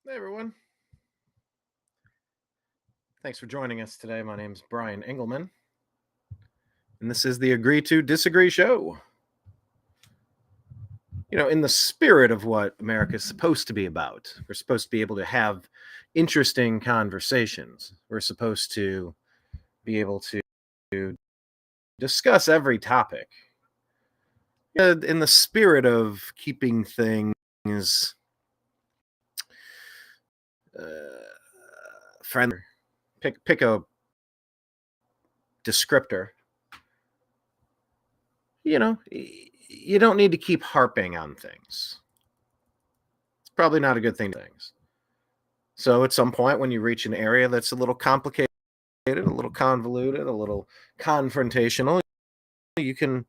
Hey everyone. Thanks for joining us today. My name's Brian Engelman, and this is the Agree to Disagree show. In the spirit of what America's supposed to be about, we're supposed to be able to have interesting conversations. We're supposed to be able to discuss every topic. In the spirit of keeping things friendly, pick a descriptor. You don't need to keep harping on things. It's probably not a good thing. So at some point when you reach an area that's a little complicated, a little convoluted, a little confrontational, you can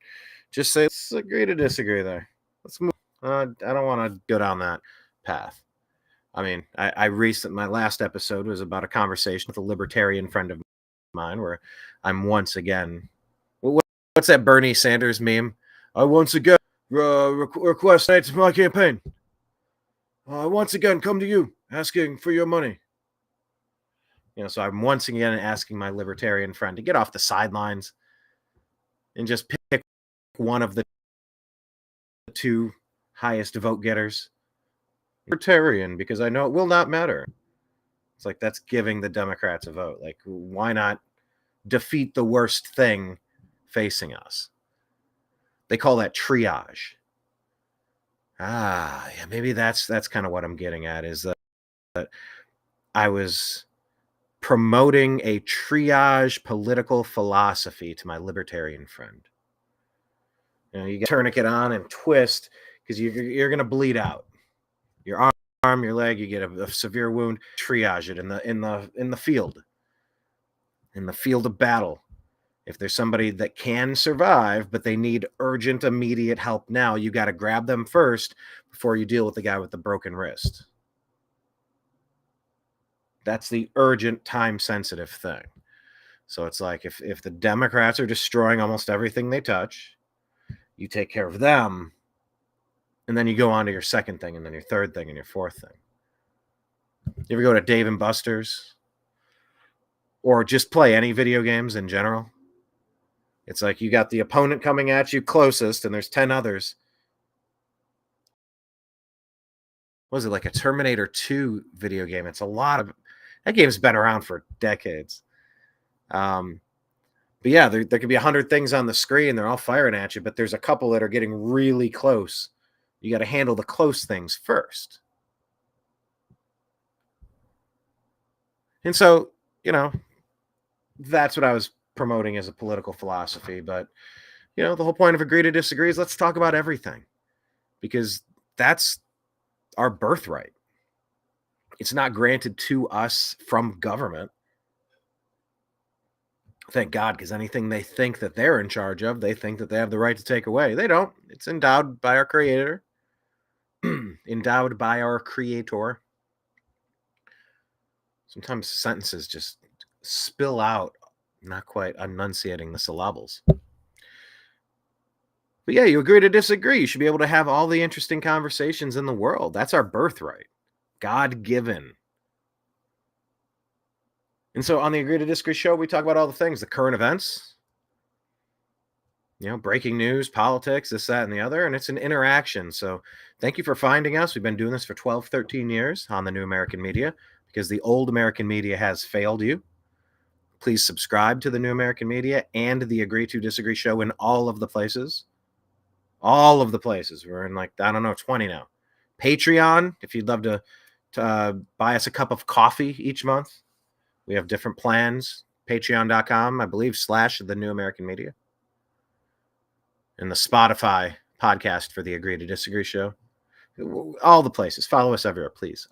just say, let's agree to disagree there. Let's move. I don't want to go down that path. I mean, my last episode was about a conversation with a libertarian friend of mine where I'm once again, what's that Bernie Sanders meme? I once again request tonight to my campaign. I once again come to you asking for your money. So I'm once again asking my libertarian friend to get off the sidelines and just pick one of the two highest vote getters. Libertarian, because I know it will not matter. It's like, that's giving the Democrats a vote. Like, why not defeat the worst thing facing us? They call that triage. Yeah, maybe that's kind of what I'm getting at, is that I was promoting a triage political philosophy to my libertarian friend. You get tourniquet on and twist because you're going to bleed out. Your arm, your leg, you get a severe wound. Triage it in the field, of battle. If there's somebody that can survive, but they need urgent, immediate help now, you got to grab them first before you deal with the guy with the broken wrist. That's the urgent, time-sensitive thing. So it's like, if the Democrats are destroying almost everything they touch, you take care of them, and then you go on to your second thing, and then your third thing, and your fourth thing. You ever go to Dave and Buster's? Or just play any video games in general? It's like you got the opponent coming at you closest, and there's 10 others. What was it, like a Terminator 2 video game? It's a lot of... That game's been around for decades. But yeah, there could be 100 things on the screen. They're all firing at you, but there's a couple that are getting really close. You got to handle the close things first. And so, that's what I was promoting as a political philosophy. But, the whole point of Agree to Disagree is let's talk about everything, because that's our birthright. It's not granted to us from government. Thank God, because anything they think that they're in charge of, they think that they have the right to take away. They don't. It's endowed by our Creator. Endowed by our Creator. Sometimes sentences just spill out, not quite enunciating the syllables. But yeah, you agree to disagree. You should be able to have all the interesting conversations in the world. That's our birthright. God-given. And so on the Agree to Disagree show, we talk about all the things, the current events, breaking news, politics, this, that, and the other, and it's an interaction. So thank you for finding us. We've been doing this for 12, 13 years on the New American Media, because the old American media has failed you. Please subscribe to the New American Media and the Agree to Disagree show in all of the places. All of the places. We're in 20 now. Patreon, if you'd love to buy us a cup of coffee each month. We have different plans. Patreon.com, I believe, / the New American Media. And the Spotify podcast for the Agree to Disagree show. All the places. Follow us everywhere, please.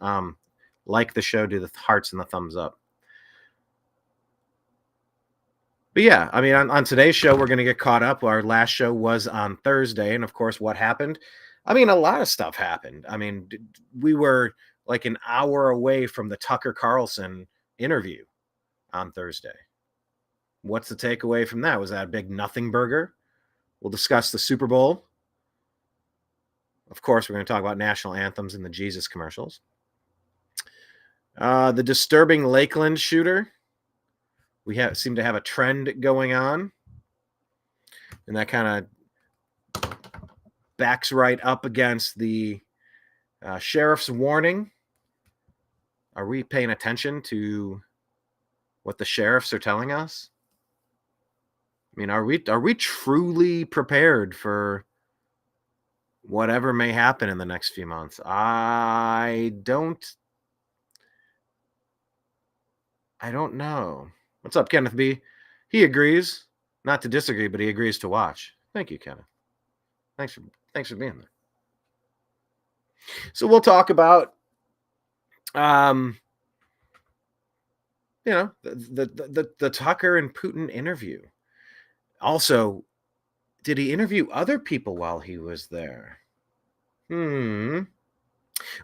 Like the show, do the hearts and the thumbs up. But yeah, I mean, on today's show, we're going to get caught up. Our last show was on Thursday. And of course, what happened? I mean, a lot of stuff happened. I mean, we were like an hour away from the Tucker Carlson interview on Thursday. What's the takeaway from that? Was that a big nothing burger? We'll discuss the Super Bowl. Of course, we're going to talk about national anthems and the Jesus commercials. The disturbing Lakeland shooter. We seem to have a trend going on. And that kind of backs right up against the sheriff's warning. Are we paying attention to what the sheriffs are telling us? I mean, are we truly prepared for whatever may happen in the next few months? I don't know. What's up, Kenneth B? He agrees, not to disagree, but he agrees to watch. Thank you, Kenneth. Thanks for being there. So we'll talk about the Tucker and Putin interview. Also, did he interview other people while he was there? We're going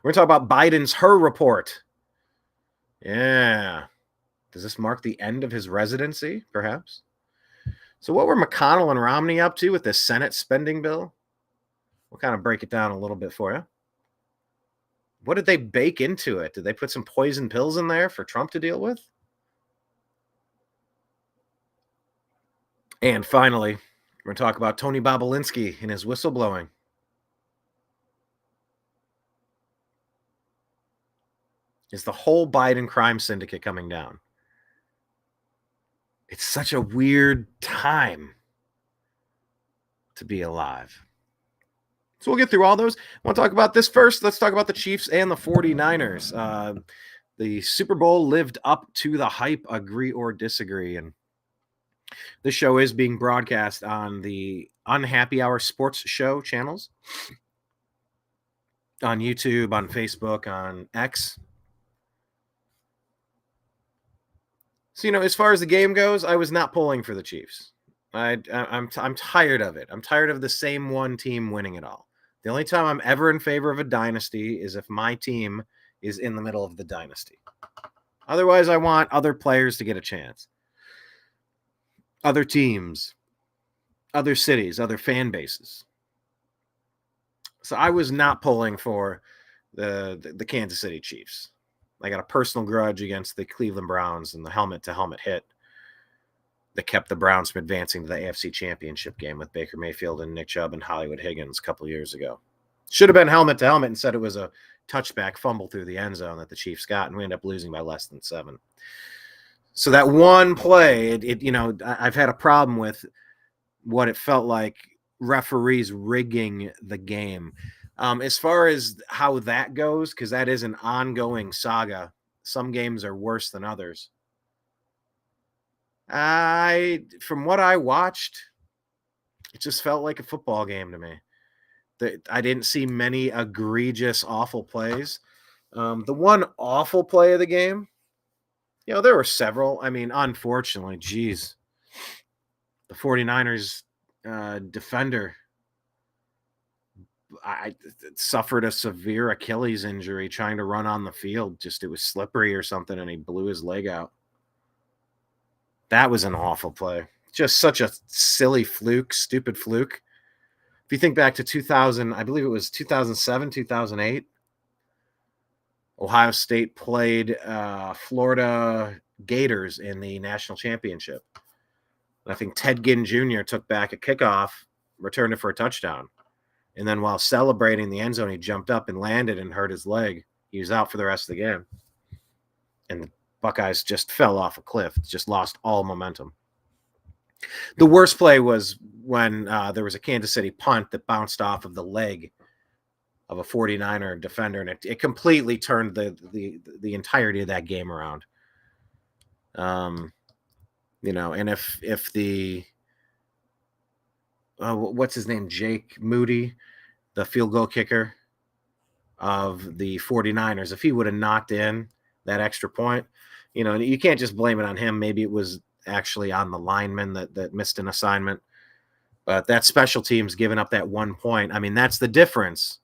to talk about Biden's Hur Report. Yeah. Does this mark the end of his residency, perhaps? So what were McConnell and Romney up to with this Senate spending bill? We'll kind of break it down a little bit for you. What did they bake into it? Did they put some poison pills in there for Trump to deal with? And finally, we're going to talk about Tony Bobulinski and his whistleblowing. Is the whole Biden crime syndicate coming down? It's such a weird time to be alive. So we'll get through all those. I want to talk about this first. Let's talk about the Chiefs and the 49ers. The Super Bowl lived up to the hype, agree or disagree. And this show is being broadcast on the Unhappy Hour Sports Show channels, on YouTube, on Facebook, on X. So, as far as the game goes, I was not pulling for the Chiefs. I'm tired of it. I'm tired of the same one team winning it all. The only time I'm ever in favor of a dynasty is if my team is in the middle of the dynasty. Otherwise, I want other players to get a chance. Other teams, other cities, other fan bases. So I was not pulling for the Kansas City Chiefs. I got a personal grudge against the Cleveland Browns and the helmet-to-helmet hit that kept the Browns from advancing to the AFC Championship game with Baker Mayfield and Nick Chubb and Hollywood Higgins a couple years ago. Should have been helmet-to-helmet. Instead, it was a touchback fumble through the end zone that the Chiefs got, and we ended up losing by less than 7. So that one play, I've had a problem with what it felt like referees rigging the game. As far as how that goes, because that is an ongoing saga. Some games are worse than others. From what I watched, it just felt like a football game to me. I didn't see many egregious, awful plays. The one awful play of the game, there were several. I mean, unfortunately, the 49ers defender suffered a severe Achilles injury trying to run on the field. Just it was slippery or something, and he blew his leg out. That was an awful play. Just such a silly fluke, stupid fluke. If you think back to 2000, I believe it was 2007, 2008, Ohio State played Florida Gators in the national championship. And I think Ted Ginn Jr. took back a kickoff, returned it for a touchdown. And then while celebrating the end zone, he jumped up and landed and hurt his leg. He was out for the rest of the game. And the Buckeyes just fell off a cliff, just lost all momentum. The worst play was when there was a Kansas City punt that bounced off of the leg of a 49er defender, and it completely turned the entirety of that game around. And if the what's his name, Jake Moody, the field goal kicker of the 49ers, if he would have knocked in that extra point, you can't just blame it on him. Maybe it was actually on the lineman that missed an assignment. But that special team's giving up that 1 point. I mean, that's the difference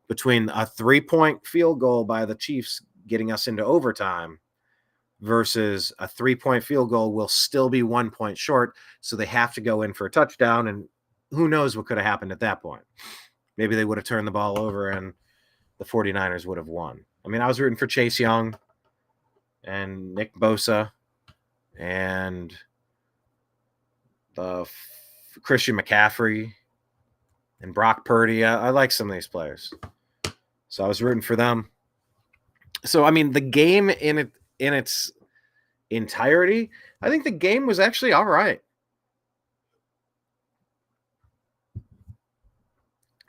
between a 3-point field goal by the Chiefs getting us into overtime versus a 3-point field goal will still be 1 point short. So they have to go in for a touchdown, and who knows what could have happened at that point. Maybe they would have turned the ball over and the 49ers would have won. I mean, I was rooting for Chase Young. and Nick Bosa and Christian McCaffrey and Brock Purdy. I like some of these players, so I was rooting for them. So I mean, the game in its entirety, I think the game was actually all right.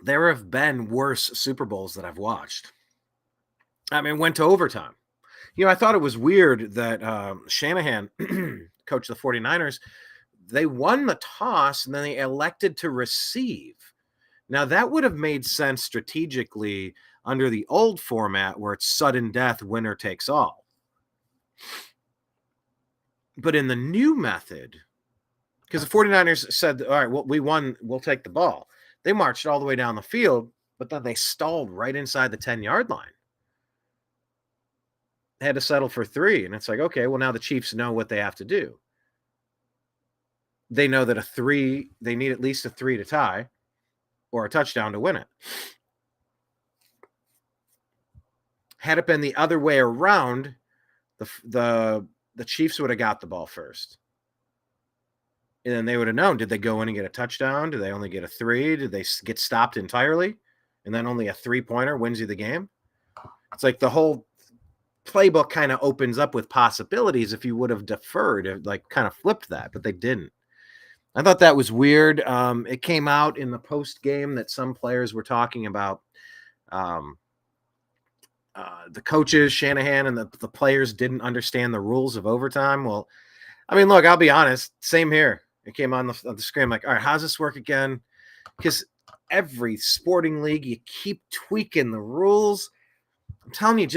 There have been worse Super Bowls that I've watched. I mean, went to overtime. I thought it was weird that Shanahan, coach of the 49ers, they won the toss and then they elected to receive. Now, that would have made sense strategically under the old format where it's sudden death, winner takes all. But in the new method, because the 49ers said, all right, well, we won, we'll take the ball. They marched all the way down the field, but then they stalled right inside the 10-yard line. They had to settle for 3. And it's like, okay, well, now the Chiefs know what they have to do. They know that they need at least a 3 to tie or a touchdown to win it. Had it been the other way around, the Chiefs would have got the ball first. And then they would have known, did they go in and get a touchdown? Did they only get a 3? Did they get stopped entirely? And then only a 3-pointer wins you the game? It's like the whole playbook kind of opens up with possibilities if you would have deferred, like kind of flipped that, but they didn't. I thought that was weird. It came out in the post game that some players were talking about the coaches, Shanahan, and the players didn't understand the rules of overtime. Well, I mean, look, I'll be honest. Same here. It came on the screen. I'm like, all right, how's this work again? Because every sporting league, you keep tweaking the rules. I'm telling you,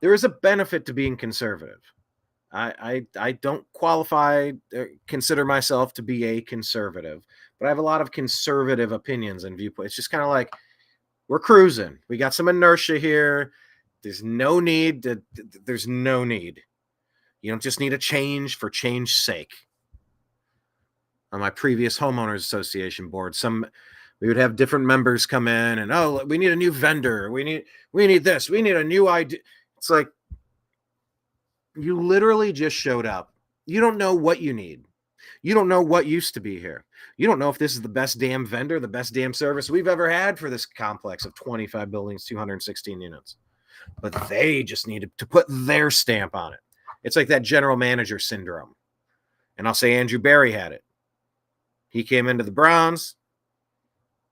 there is a benefit to being conservative. I don't consider myself to be a conservative, but I have a lot of conservative opinions and viewpoints. It's just kind of like, we're cruising. We got some inertia here. There's no need. You don't just need a change for change's sake. On my previous homeowners association board, we would have different members come in and, we need a new vendor. We need this. We need a new idea. It's like, you literally just showed up. You don't know what you need. You don't know what used to be here. You don't know if this is the best damn vendor, the best damn service we've ever had for this complex of 25 buildings, 216 units. But they just needed to put their stamp on it. It's like that general manager syndrome. And I'll say Andrew Berry had it. He came into the Browns.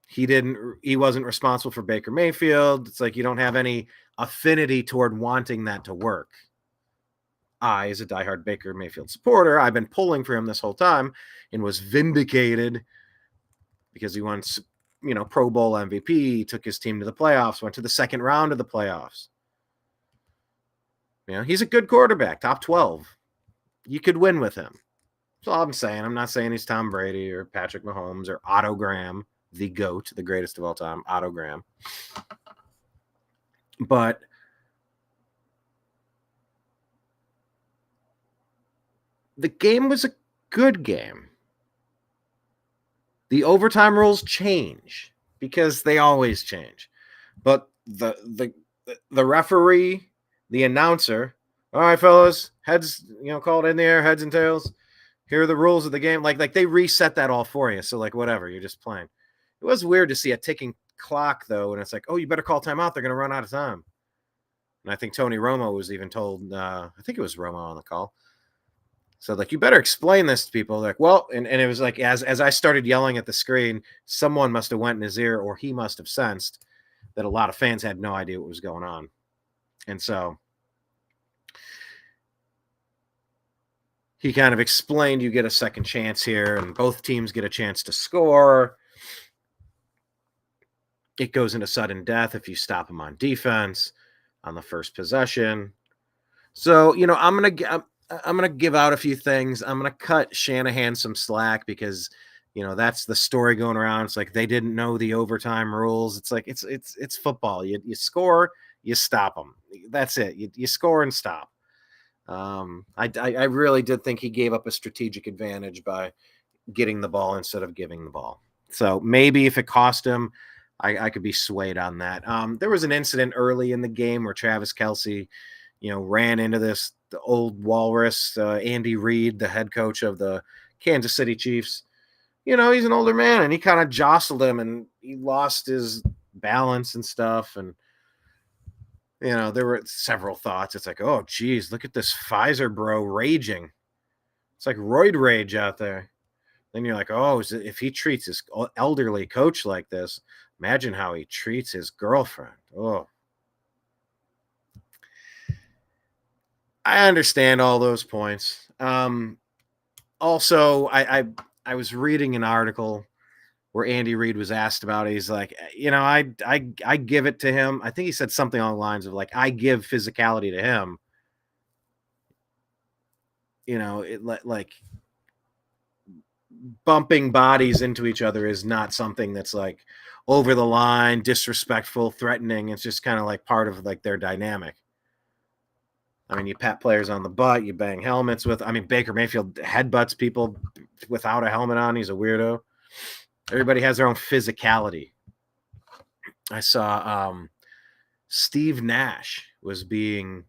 He wasn't responsible for Baker Mayfield. It's like you don't have any affinity toward wanting that to work. I, as a diehard Baker Mayfield supporter, I've been pulling for him this whole time and was vindicated because he won, Pro Bowl MVP, took his team to the playoffs, went to the second round of the playoffs. He's a good quarterback, top 12. You could win with him. That's all I'm saying. I'm not saying he's Tom Brady or Patrick Mahomes or Otto Graham, the GOAT, the greatest of all time, Otto Graham. But the game was a good game. The overtime rules change because they always change. But the referee, the announcer, all right, fellas, heads, called in the air, heads and tails. Here are the rules of the game. Like they reset that all for you. So like whatever, you're just playing. It was weird to see a ticking clock though, and it's like, oh, you better call timeout. They're going to run out of time. And I think Tony Romo was even told. I think it was Romo on the call. So like, you better explain this to people. Like, well, and it was like, as I started yelling at the screen, someone must have went in his ear, or he must have sensed that a lot of fans had no idea what was going on. And so he kind of explained, you get a second chance here and both teams get a chance to score. It goes into sudden death if you stop them on defense on the first possession. So, I'm going to give out a few things. I'm going to cut Shanahan some slack because, that's the story going around. It's like they didn't know the overtime rules. It's like it's football. You score, you stop them. That's it. You score and stop. I really did think he gave up a strategic advantage by getting the ball instead of giving the ball. So maybe if it cost him, I could be swayed on that. There was an incident early in the game where Travis Kelce ran into the old walrus, Andy Reid, the head coach of the Kansas City Chiefs. He's an older man, and he kind of jostled him, and he lost his balance and stuff. And, there were several thoughts. It's like, oh, geez, look at this Pfizer bro raging. It's like roid rage out there. Then you're like, oh, if he treats his elderly coach like this, imagine how he treats his girlfriend. Oh. I understand all those points. Also, I was reading an article where Andy Reid was asked about it. He's like, I give it to him. I think he said something along the lines of like, I give physicality to him. Like bumping bodies into each other is not something that's like over the line, disrespectful, threatening. It's just kind of like part of like their dynamic. I mean, you pat players on the butt, you bang helmets with. I mean, Baker Mayfield headbutts people without a helmet on. He's a weirdo. Everybody has their own physicality. I saw Steve Nash was being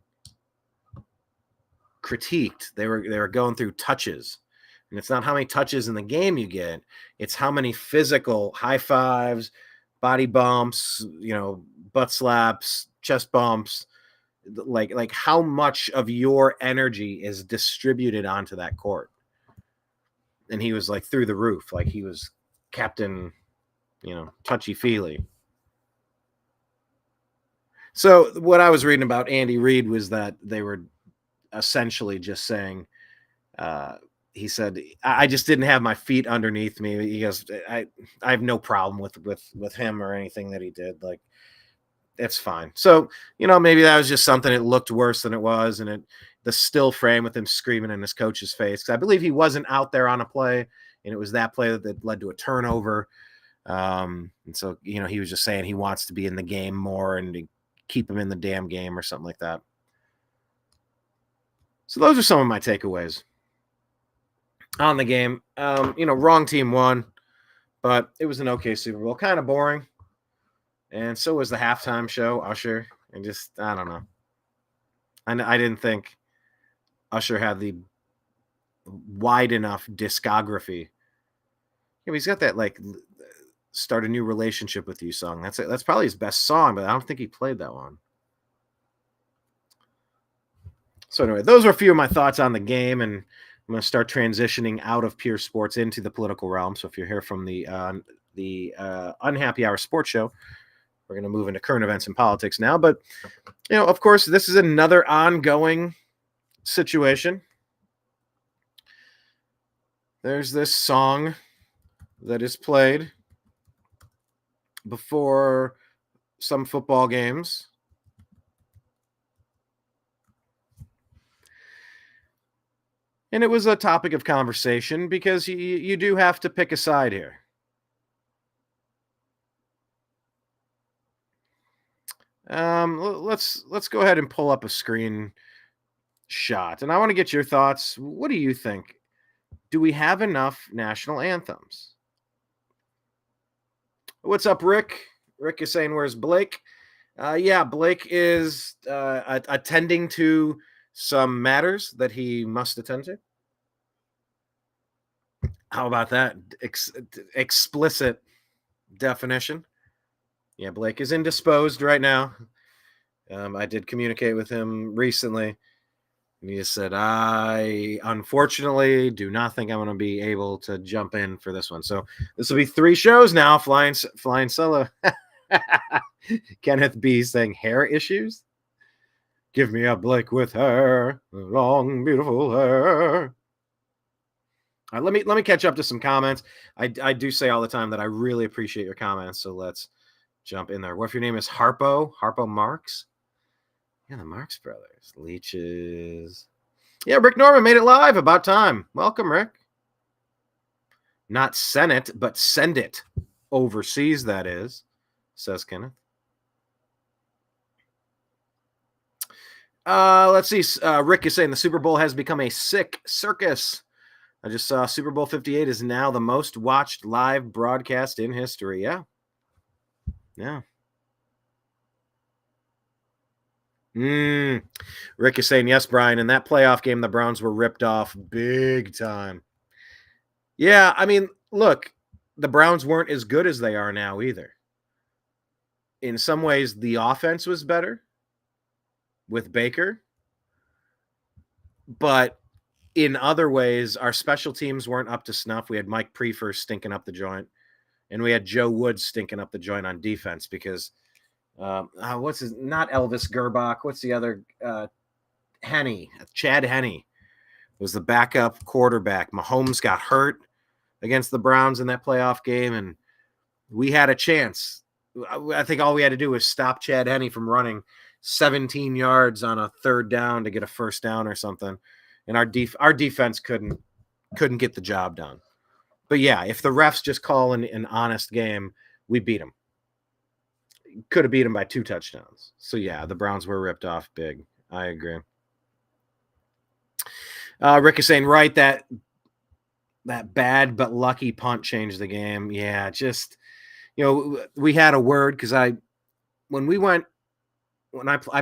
critiqued. They were going through touches, and it's not how many touches in the game you get; it's how many physical high fives, body bumps, butt slaps, chest bumps. Like how much of your energy is distributed onto that court. And he was like through the roof, like he was Captain, touchy-feely. So what I was reading about Andy Reid was that they were essentially just saying, he said, I just didn't have my feet underneath me. He goes, I have no problem with him or anything that he did. Like, it's fine. So, maybe that was just something that looked worse than it was. And the still frame with him screaming in his coach's face. Cause I believe he wasn't out there on a play, and it was that play that led to a turnover. And so, he was just saying he wants to be in the game more and to keep him in the damn game or something like that. So those are some of my takeaways on the game. Wrong team won, but it was an okay Super Bowl. Kind of boring. And so was the halftime show, Usher. And just, I don't know. I didn't think Usher had the wide enough discography. He's got that, like, Start a New Relationship with You song. That's probably his best song, but I don't think he played that one. So anyway, those are a few of my thoughts on the game, and I'm going to start transitioning out of pure sports into the political realm. So if you're here from the Unhappy Hour Sports Show, we're going to move into current events and politics now. But, of course, this is another ongoing situation. There's this song that is played before some football games. And it was a topic of conversation because you do have to pick a side here. Let's go ahead and pull up a screen shot, and I want to get your thoughts. What do you think? Do we have enough national anthems? What's up, Rick? Rick is saying, where's Blake? Yeah, Blake is attending to some matters that he must attend to. How about that? Explicit definition. Yeah, Blake is indisposed right now. I did communicate with him recently, and he just said, I unfortunately do not think I'm going to be able to jump in for this one. So this will be 3 shows now, flying solo. Kenneth B saying hair issues. Give me a Blake with hair, long, beautiful hair. Let me catch up to some comments. I do say all the time that I really appreciate your comments. So let's jump in there. What if your name is Harpo Marx? Yeah, the Marx brothers. Leeches. Yeah, Rick Norman made it live. About time. Welcome, Rick. Not Senate, but send it. Overseas, that is, says Kenneth. Let's see. Rick is saying the Super Bowl has become a sick circus. I just saw Super Bowl 58 is now the most watched live broadcast in history. Yeah. Yeah. Rick is saying, yes, Brian, in that playoff game, the Browns were ripped off big time. Yeah, I mean, look, the Browns weren't as good as they are now either. In some ways, the offense was better with Baker, but in other ways, our special teams weren't up to snuff. We had Mike Prefer stinking up the joint, and we had Joe Woods stinking up the joint on defense because what's his, not Elvis Gerbach, what's the other, Chad Henne was the backup quarterback. Mahomes got hurt against the Browns in that playoff game, and we had a chance. I think all we had to do was stop Chad Henne from running 17 yards on a third down to get a first down or something, and our defense couldn't get the job done. But yeah, if the refs just call an honest game, we beat them. Could have beat them by 2 touchdowns. So yeah, the Browns were ripped off big. I agree. Rick is saying, right, that bad but lucky punt changed the game. Yeah, just, we had a word because I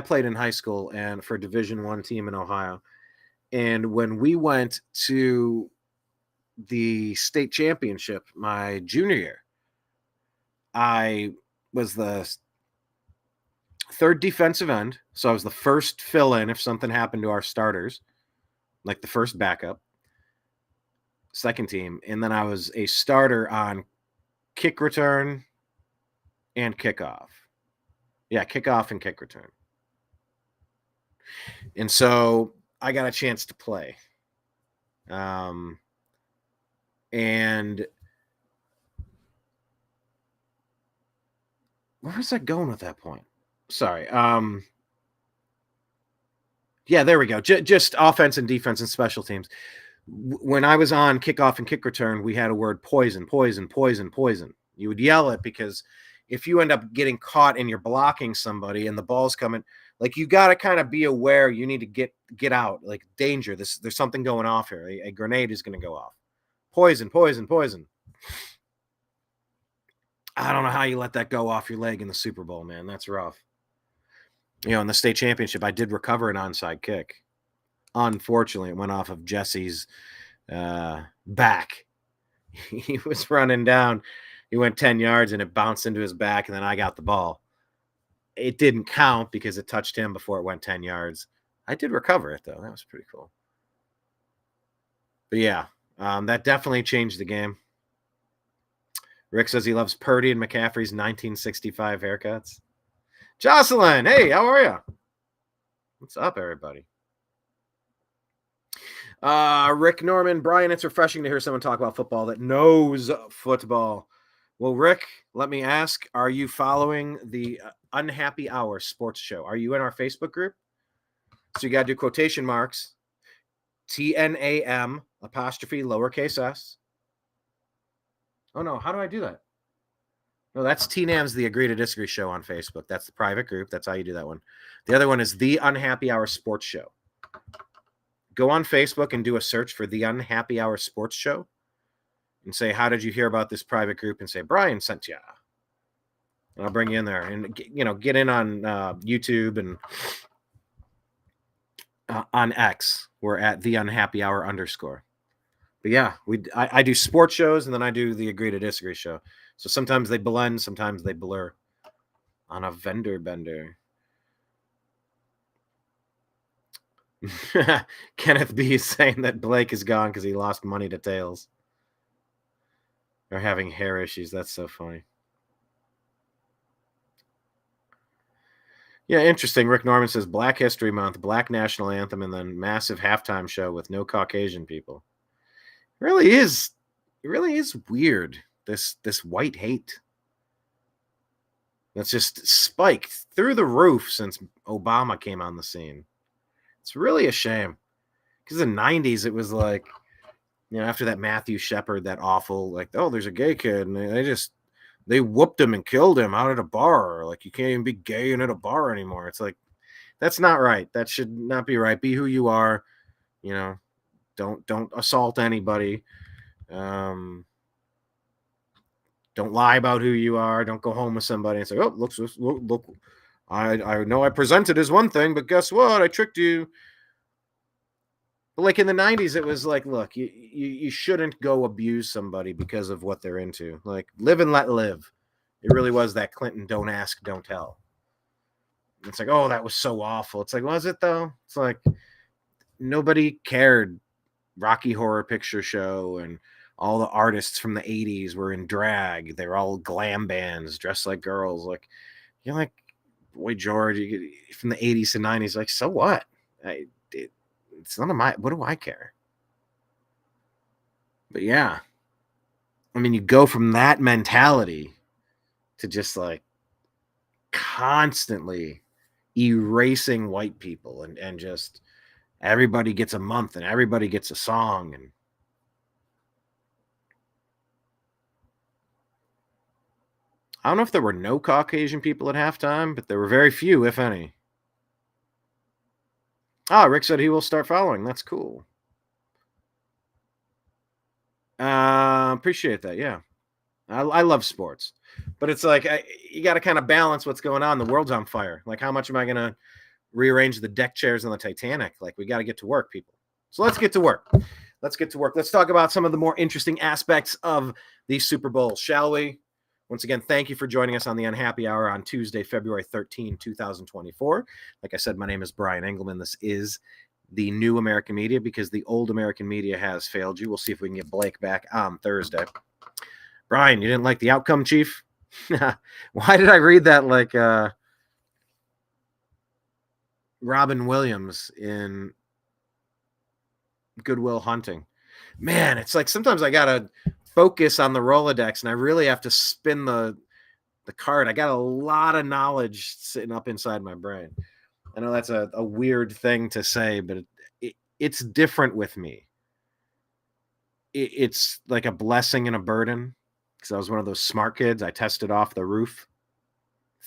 played in high school and for a Division I team in Ohio, and when we went to the state championship my junior year, I was the third defensive end, so I was the first fill-in if something happened to our starters, like the first backup, second team, and then I was a starter on kick return and kickoff. Yeah, kickoff and kick return. And so I got a chance to play. And where was I going with that point? Sorry. Yeah, there we go. Just offense and defense and special teams. When I was on kickoff and kick return, we had a word poison, poison, poison, poison. You would yell it because if you end up getting caught and you're blocking somebody and the ball's coming, like, you got to kind of be aware. You need to get out, like, danger. There's something going off here. A grenade is going to go off. Poison, poison, poison. I don't know how you let that go off your leg in the Super Bowl, man. That's rough. In the state championship, I did recover an onside kick. Unfortunately, it went off of Jesse's back. He was running down. He went 10 yards, and it bounced into his back, and then I got the ball. It didn't count because it touched him before it went 10 yards. I did recover it, though. That was pretty cool. But, yeah, that definitely changed the game. Rick says he loves Purdy and McCaffrey's 1965 haircuts. Jocelyn, hey, how are you? What's up, everybody? Rick Norman, Brian, it's refreshing to hear someone talk about football that knows football. Well, Rick, let me ask, are you following the Unhappy Hour sports show? Are you in our Facebook group? So you got to do quotation marks, TNAM, apostrophe, lowercase s. Oh, no, how do I do that? No, that's TNAM's the Agree to Disagree show on Facebook. That's the private group. That's how you do that one. The other one is the Unhappy Hour Sports Show. Go on Facebook and do a search for the Unhappy Hour Sports Show and say, how did you hear about this private group? And say, Brian sent you. And I'll bring you in there. And, get in on YouTube and on X. We're at the Unhappy Hour _. But yeah, I do sports shows and then I do the Agree to Disagree show. So sometimes they blend, sometimes they blur on a vendor bender. Kenneth B is saying that Blake is gone because he lost money to Tails. They're having hair issues. That's so funny. Yeah, interesting. Rick Norman says Black History Month, Black National Anthem, and then massive halftime show with no Caucasian people. It really is weird. This white hate that's just spiked through the roof since Obama came on the scene. It's really a shame because in the 90s it was like, after that Matthew Shepard, that awful, like, oh, there's a gay kid, and they whooped him and killed him out at a bar. Like, you can't even be gay and at a bar anymore. It's like, that's not right. That should not be right. Be who you are. Don't assault anybody. Don't lie about who you are. Don't go home with somebody and say, oh, look, I know I presented as one thing, but guess what? I tricked you. But like in the 90s, it was like, look, you shouldn't go abuse somebody because of what they're into. Like, live and let live. It really was that Clinton don't ask, don't tell. It's like, oh, that was so awful. It's like, was it though? It's like nobody cared. Rocky Horror Picture Show and all the artists from the 80s were in drag. They were all glam bands dressed like girls. Like, you're like, Boy George from the 80s to 90s. Like, so what? It's none of my, what do I care? But yeah, I mean, you go from that mentality to just like constantly erasing white people and just everybody gets a month and everybody gets a song. And I don't know if there were no Caucasian people at halftime, but there were very few, if any. Rick said he will start following. That's cool. Appreciate that. Yeah. I love sports, but it's like you got to kind of balance what's going on. The world's on fire. Like, how much am I going to rearrange the deck chairs on the Titanic? Like, we got to get to work, people. So let's get to work. Let's talk about some of the more interesting aspects of the Super Bowl, shall we? Once again, thank you for joining us on the Unhappy Hour on Tuesday, February 13, 2024. Like I said, my name is Brian Engelman. This is the new American media because the old American media has failed you. We'll see if we can get Blake back on Thursday. Brian, you didn't like the outcome, Chief? Why did I read that like Robin Williams in Good Will Hunting? Man, it's like sometimes I got to focus on the Rolodex and I really have to spin the card. I got a lot of knowledge sitting up inside my brain. I know that's a weird thing to say, but it's different with me. It's like a blessing and a burden because I was one of those smart kids. I tested off the roof,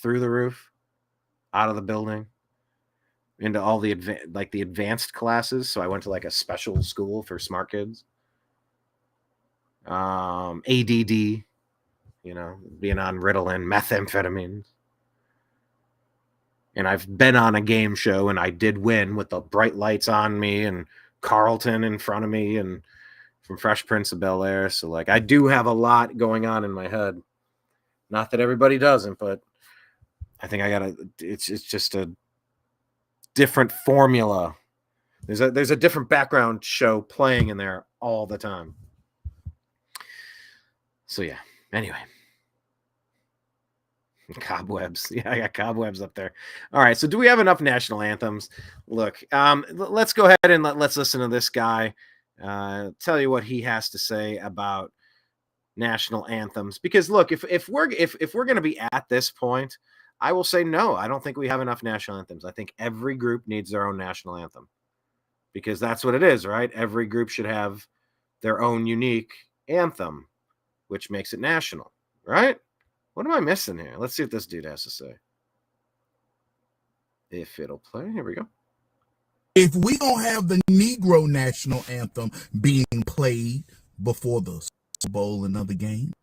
through the roof, out of the building, into all the advanced classes. So I went to like a special school for smart kids. ADD, being on Ritalin, methamphetamines. And I've been on a game show and I did win with the bright lights on me and Carlton in front of me and from Fresh Prince of Bel-Air. So like I do have a lot going on in my head. Not that everybody doesn't, but I think it's just a different formula. There's a different background show playing in there all the time. So yeah, anyway. Cobwebs. Yeah, I got cobwebs up there. All right. So do we have enough national anthems? Look, let's go ahead and let's listen to this guy tell you what he has to say about national anthems. Because look, if we're going to be at this point, I will say no. I don't think we have enough national anthems. I think every group needs their own national anthem because that's what it is, right? Every group should have their own unique anthem, which makes it national, right? What am I missing here? Let's see what this dude has to say. If it'll play, here we go. If we don't have the Negro national anthem being played before the Super Bowl and other games,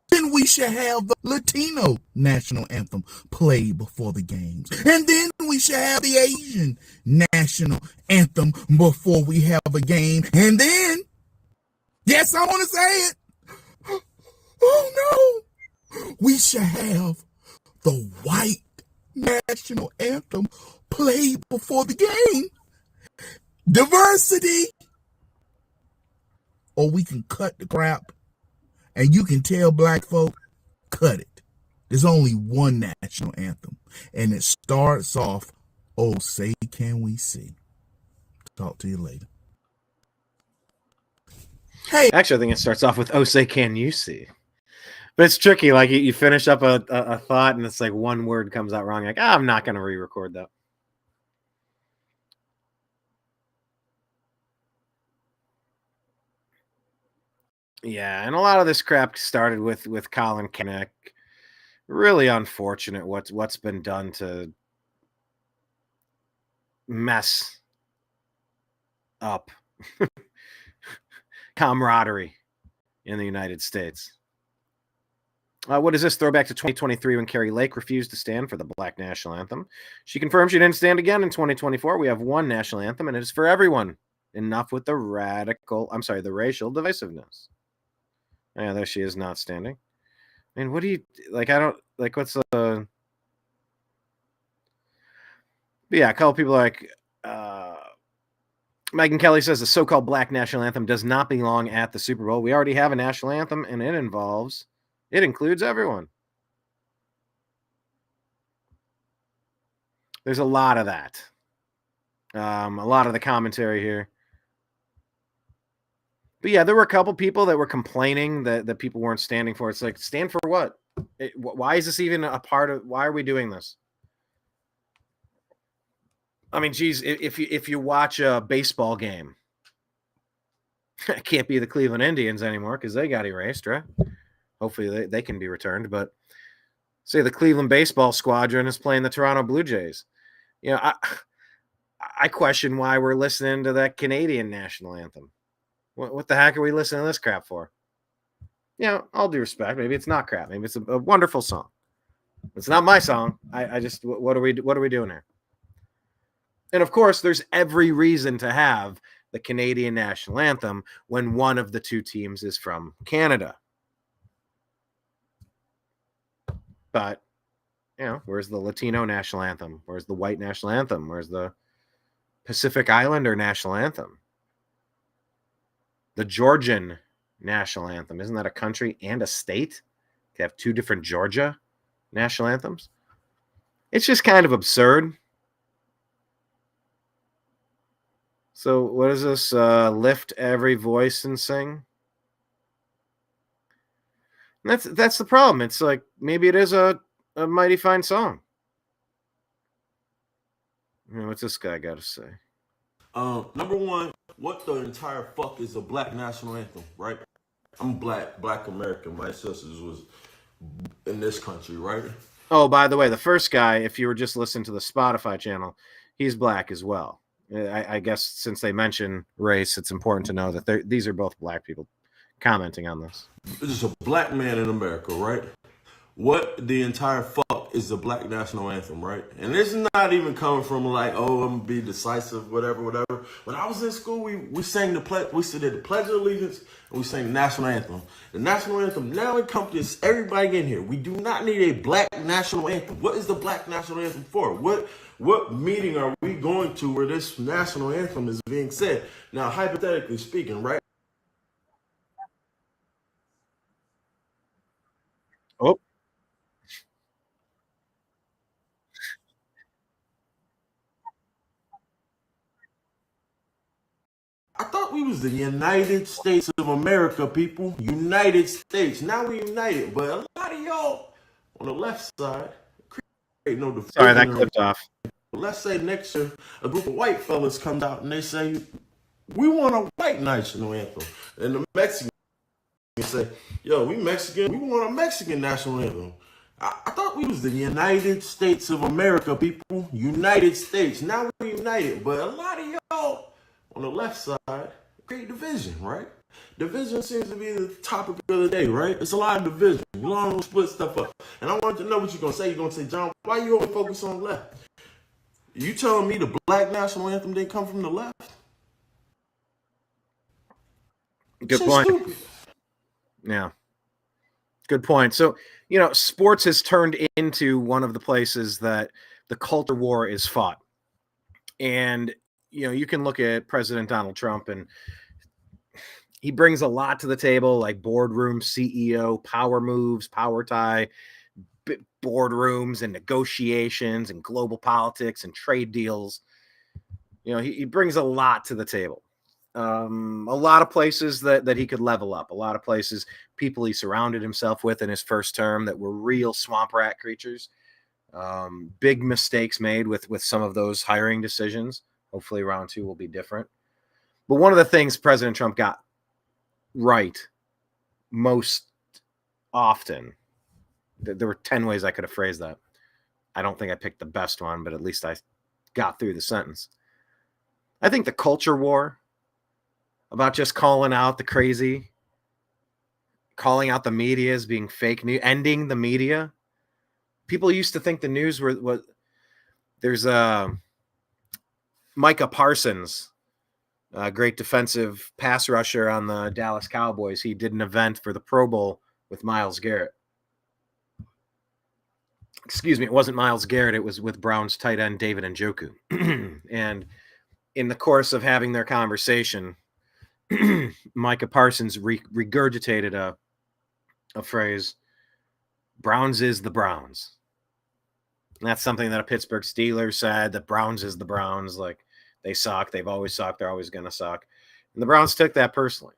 then we should have the Latino national anthem played before the games. And then we should have the Asian national anthem before we have a game. And then, yes, I want to say it. Oh, no. We should have the white national anthem played before the game. Diversity. Or we can cut the crap and you can tell black folk, cut it. There's only one national anthem and it starts off, oh, say can we see. Talk to you later. Hey. Actually, I think it starts off with, oh, say can you see. But it's tricky. Like you finish up a thought and it's like one word comes out wrong. Like, I'm not going to re-record that. Yeah, and a lot of this crap started with Colin Kaepernick. Really unfortunate what's been done to mess up camaraderie in the United States. What is this? Throwback to 2023 when Carrie Lake refused to stand for the Black National Anthem. She confirmed she didn't stand again in 2024. We have one national anthem, and it is for everyone. Enough with the the racial divisiveness. Yeah, there she is, not standing. I mean, what do you like? I don't like. What's the? But yeah, a couple people are like. Megan Kelly says the so-called Black National Anthem does not belong at the Super Bowl. We already have a national anthem, and it includes everyone. There's a lot of that. A lot of the commentary here. But yeah, there were a couple people that were complaining that people weren't standing for it. It's like, stand for what? Why is this even a part of? Why are we doing this? I mean, geez, if you watch a baseball game, it can't be the Cleveland Indians anymore because they got erased, right? Hopefully they can be returned. But say the Cleveland baseball squadron is playing the Toronto Blue Jays. You know, I question why we're listening to that Canadian national anthem. What the heck are we listening to this crap for? You know, all due respect, maybe it's not crap. Maybe it's a wonderful song. It's not my song. I just what are we doing here? And of course, there's every reason to have the Canadian national anthem when one of the two teams is from Canada. But, you know, where's the Latino national anthem? Where's the white national anthem? Where's the Pacific Islander national anthem? The Georgian national anthem. Isn't that a country and a state? To have two different Georgia national anthems? It's just kind of absurd. So what is this? Lift every voice and sing? And that's the problem. It's like maybe it is a mighty fine song. You know, what's this guy got to say? Number one, what the entire fuck is a Black national anthem, right? I'm Black American. My ancestors was in this country, right? Oh, by the way, the first guy, if you were just listening to the Spotify channel, he's Black as well. I guess since they mention race, it's important to know that these are both Black people commenting on this. This is a Black man in America, right? What the entire fuck is the Black national anthem, right? And this is not even coming from like, oh, I'm gonna be decisive, whatever. When I was in school, we sang the pledge, we did the Pledge of Allegiance, and we sang the national anthem. The national anthem now encompasses everybody in here. We do not need a Black national anthem. What is the Black national anthem for? What meeting are we going to where this national anthem is being said? Now, hypothetically speaking, right? Oh. I thought we was the United States of America, people. United States. Now we united, but a lot of y'all on the left side create no division. Sorry, that clipped off. Let's say next year a group of white fellas comes out and they say, we want a white national anthem. And the Mexicans say, yo, we Mexican, we want a Mexican national anthem. I thought we was the United States of America, people. United States. Now we united, but a lot of y'all on the left side create division, right? Division seems to be the topic of the day, right? It's a lot of division. You don't split stuff up. And I want to know what you're going to say. You're going to say, John, why you only focus on the left? You telling me the Black national anthem didn't come from the left? Good point. Stupid. Yeah. Good point. So, you know, sports has turned into one of the places that the culture war is fought. And, you know, you can look at President Donald Trump and he brings a lot to the table, like boardroom CEO, power moves, power tie, boardrooms and negotiations and global politics and trade deals. You know, he brings a lot to the table. A lot of places that he could level up, a lot of places, people he surrounded himself with in his first term that were real swamp rat creatures. Big mistakes made with some of those hiring decisions. Hopefully round two will be different. But one of the things President Trump got right most often, there were 10 ways I could have phrased that. I don't think I picked the best one, but at least I got through the sentence. I think the culture war about just calling out the crazy calling out the media as being fake news, ending the media. People used to think the news was there's Micah Parsons, a great defensive pass rusher on the Dallas Cowboys. He did an event for the Pro Bowl with Myles Garrett. Excuse me, it wasn't Myles Garrett. It was with Browns tight end David Njoku. And in the course of having their conversation, Micah Parsons regurgitated a phrase, Browns is the Browns. And that's something that a Pittsburgh Steelers said, that Browns is the Browns. Like, they suck. They've always sucked. They're always going to suck. And the Browns took that personally.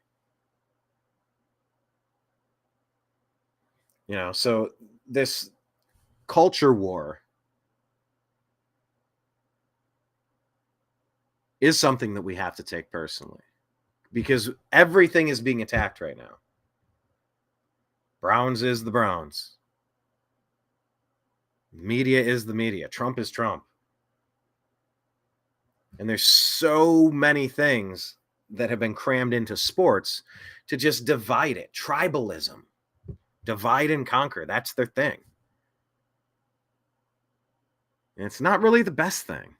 You know, so this culture war is something that we have to take personally, because everything is being attacked right now. Browns is the Browns. Media is the media. Trump is Trump. And there's so many things that have been crammed into sports to just divide it. Tribalism. Divide and conquer. That's their thing. And it's not really the best thing.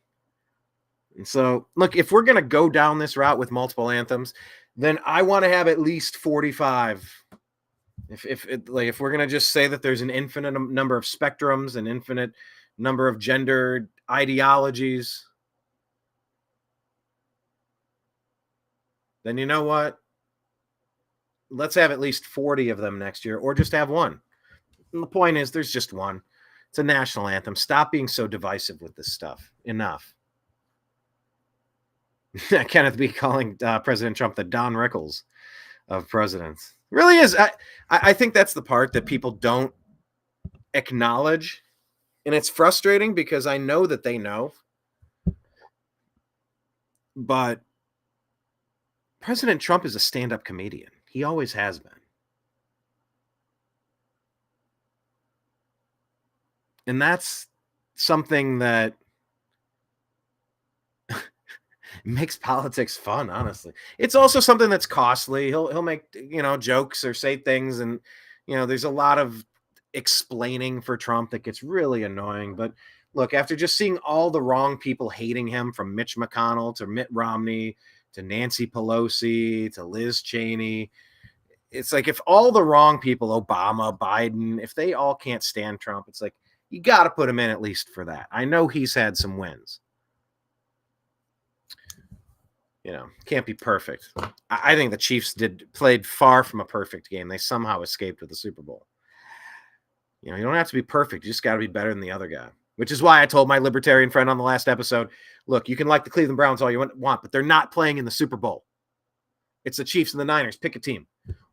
And so, look, if we're going to go down this route with multiple anthems, then I want to have at least 45. If we're going to just say that there's an infinite number of spectrums, an infinite number of gender ideologies, then you know what? Let's have at least 40 of them next year, or just have one. And the point is, there's just one. It's a national anthem. Stop being so divisive with this stuff. Enough. Kenneth B. calling President Trump the Don Rickles of presidents. Really is. I think that's the part that people don't acknowledge. And it's frustrating because I know that they know. But President Trump is a stand-up comedian. He always has been. And that's something that makes politics fun, honestly. It's also something that's costly. He'll make, jokes or say things, and there's a lot of explaining for Trump that gets really annoying. But look, after just seeing all the wrong people hating him, from Mitch McConnell to Mitt Romney to Nancy Pelosi to Liz Cheney, it's like, if all the wrong people, Obama, Biden, if they all can't stand Trump, it's like, you got to put him in at least for that. I know he's had some wins. Can't be perfect. I think the Chiefs played far from a perfect game. They somehow escaped with the Super Bowl. You don't have to be perfect. You just got to be better than the other guy, which is why I told my libertarian friend on the last episode, look, you can like the Cleveland Browns all you want, but they're not playing in the Super Bowl. It's the Chiefs and the Niners. Pick a team.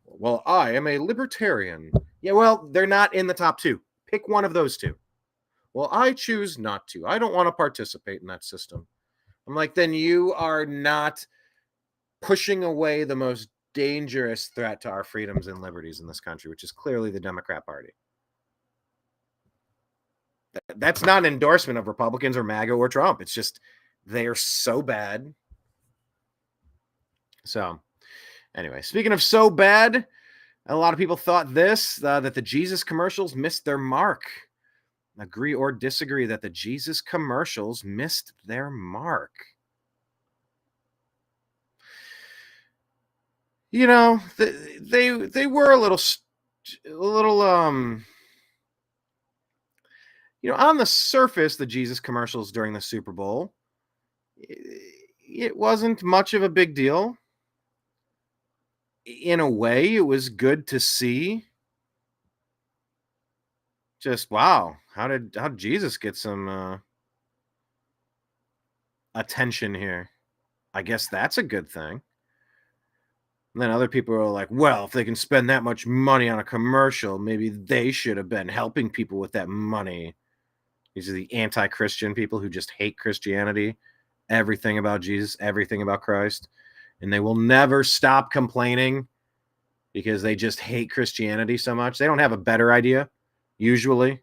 Well, I am a libertarian. Yeah, well, they're not in the top two. Pick one of those two. Well, I choose not to. I don't want to participate in that system. I'm like, then you are not pushing away the most dangerous threat to our freedoms and liberties in this country, which is clearly the Democrat Party. That's not an endorsement of Republicans or MAGA or Trump. It's just, they are so bad. So, anyway, speaking of so bad, a lot of people thought that the Jesus commercials missed their mark. Agree or disagree that the Jesus commercials missed their mark? They were a little on the surface, the Jesus commercials during the Super Bowl, it wasn't much of a big deal. In a way, it was good to see. Just, wow, how did Jesus get some attention here? I guess that's a good thing. And then other people are like, well, if they can spend that much money on a commercial, maybe they should have been helping people with that money. These are the anti-Christian people who just hate Christianity, everything about Jesus, everything about Christ. And they will never stop complaining because they just hate Christianity so much. They don't have a better idea. Usually,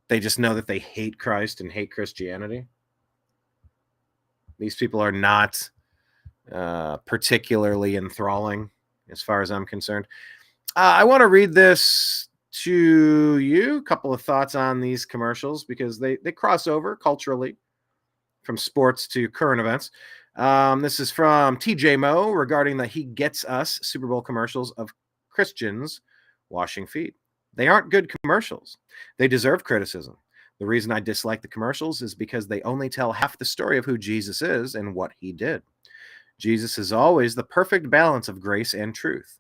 they just know that they hate Christ and hate Christianity. These people are not particularly enthralling as far as I'm concerned. I want to read this to you. A couple of thoughts on these commercials because they cross over culturally from sports to current events. This is from TJ Moe regarding the He Gets Us Super Bowl commercials of Christians washing feet. They aren't good commercials. They deserve criticism. The reason I dislike the commercials is because they only tell half the story of who Jesus is and what he did. Jesus is always the perfect balance of grace and truth.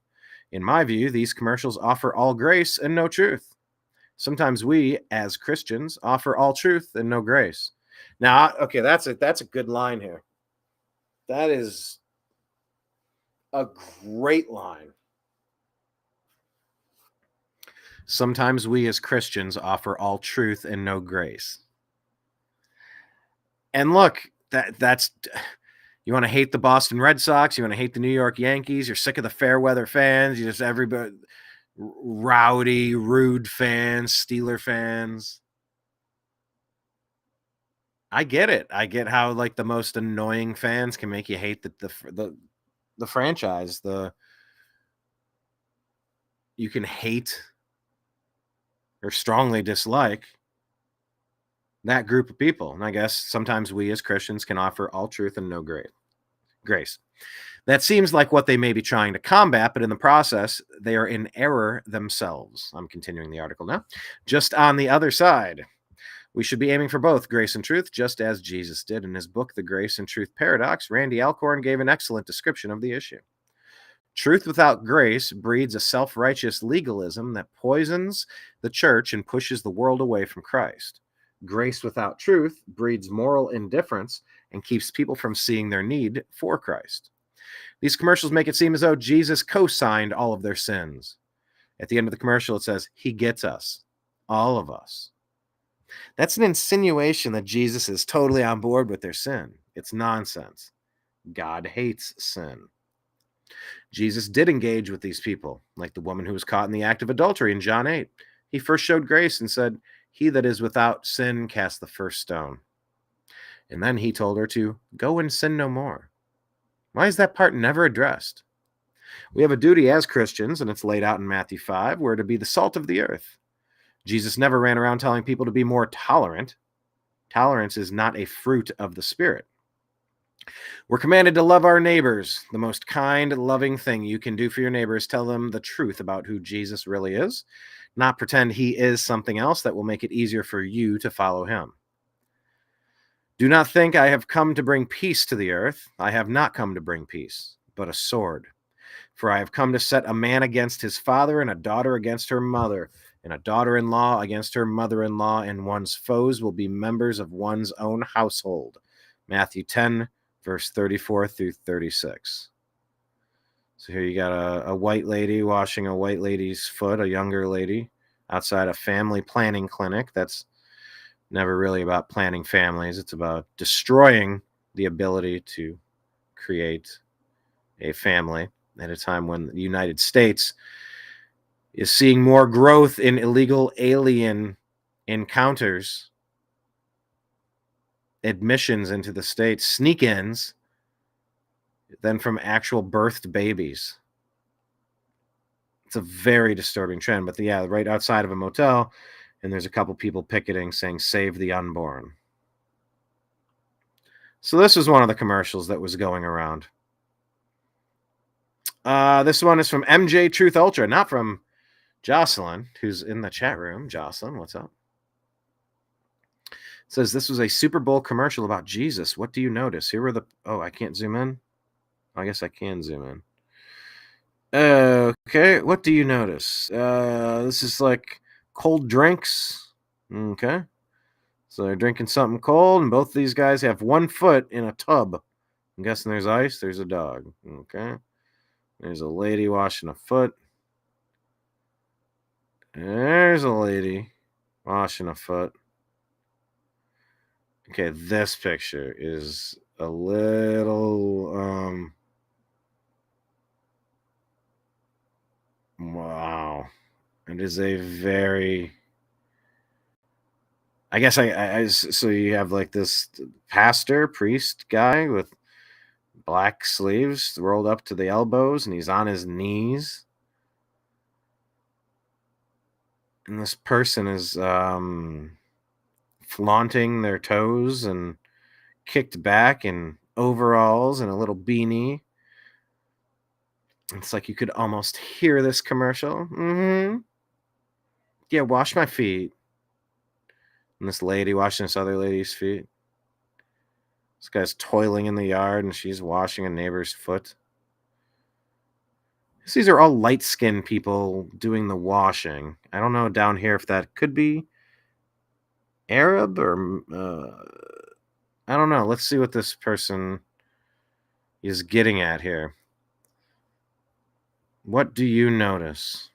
In my view, these commercials offer all grace and no truth. Sometimes we, as Christians, offer all truth and no grace. Now, okay, that's a good line here. That is a great line. Sometimes we, as Christians, offer all truth and no grace. And look, that's... You want to hate the Boston Red Sox. You want to hate the New York Yankees. You're sick of the fair weather fans. You just everybody rowdy, rude fans, Steeler fans. I get it. I get how like the most annoying fans can make you hate the franchise. You can hate or strongly dislike that group of people. And I guess sometimes we as Christians can offer all truth and no grace. That seems like what they may be trying to combat, but in the process, they are in error themselves. I'm continuing the article now. Just on the other side, we should be aiming for both grace and truth, just as Jesus did. In his book, The Grace and Truth Paradox, Randy Alcorn gave an excellent description of the issue. Truth without grace breeds a self-righteous legalism that poisons the church and pushes the world away from Christ. Grace without truth breeds moral indifference and keeps people from seeing their need for Christ. These commercials make it seem as though Jesus co-signed all of their sins. At the end of the commercial, it says, he gets us, all of us. That's an insinuation that Jesus is totally on board with their sin. It's nonsense. God hates sin. Jesus did engage with these people, like the woman who was caught in the act of adultery in John 8. He first showed grace and said, he that is without sin cast the first stone. And then he told her to go and sin no more. Why is that part never addressed? We have a duty as Christians, and it's laid out in Matthew 5. We're to be the salt of the earth. Jesus never ran around telling people to be more tolerant. Tolerance is not a fruit of the Spirit. We're commanded to love our neighbors. The most kind, loving thing you can do for your neighbor is tell them the truth about who Jesus really is, not pretend he is something else that will make it easier for you to follow him. Do not think I have come to bring peace to the earth. I have not come to bring peace, but a sword. For I have come to set a man against his father, and a daughter against her mother, and a daughter-in-law against her mother-in-law, and one's foes will be members of one's own household. Matthew 10, verse 34 through 36. So here you got a white lady washing a white lady's foot, a younger lady, outside a family planning clinic. That's never really about planning families. It's about destroying the ability to create a family at a time when the United States is seeing more growth in illegal alien encounters, admissions into the state, sneak-ins, than from actual birthed babies. It's a very disturbing trend. But yeah, right outside of a motel, and there's a couple people picketing saying, save the unborn. So this was one of the commercials that was going around. This one is from MJ Truth Ultra, not from Jocelyn, who's in the chat room. Jocelyn, what's up? It says, this was a Super Bowl commercial about Jesus. What do you notice? Here were the... Oh, I can't zoom in? I guess I can zoom in. Okay, what do you notice? This is like cold drinks. Okay. So they're drinking something cold, and both these guys have one foot in a tub. I'm guessing there's ice. There's a dog. Okay. There's a lady washing a foot. There's a lady washing a foot. Okay, this picture is a little, wow. It is a very, I guess so you have like this priest guy with Black sleeves rolled up to the elbows, and he's on his knees. And this person is flaunting their toes and kicked back in overalls and a little beanie. It's like you could almost hear this commercial. Yeah, wash my feet. And this lady washing this other lady's feet. This guy's toiling in the yard, and she's washing a neighbor's foot. These are all light-skinned people doing the washing. I don't know down here if that could be Arab or... I don't know. Let's see what this person is getting at here. What do you notice?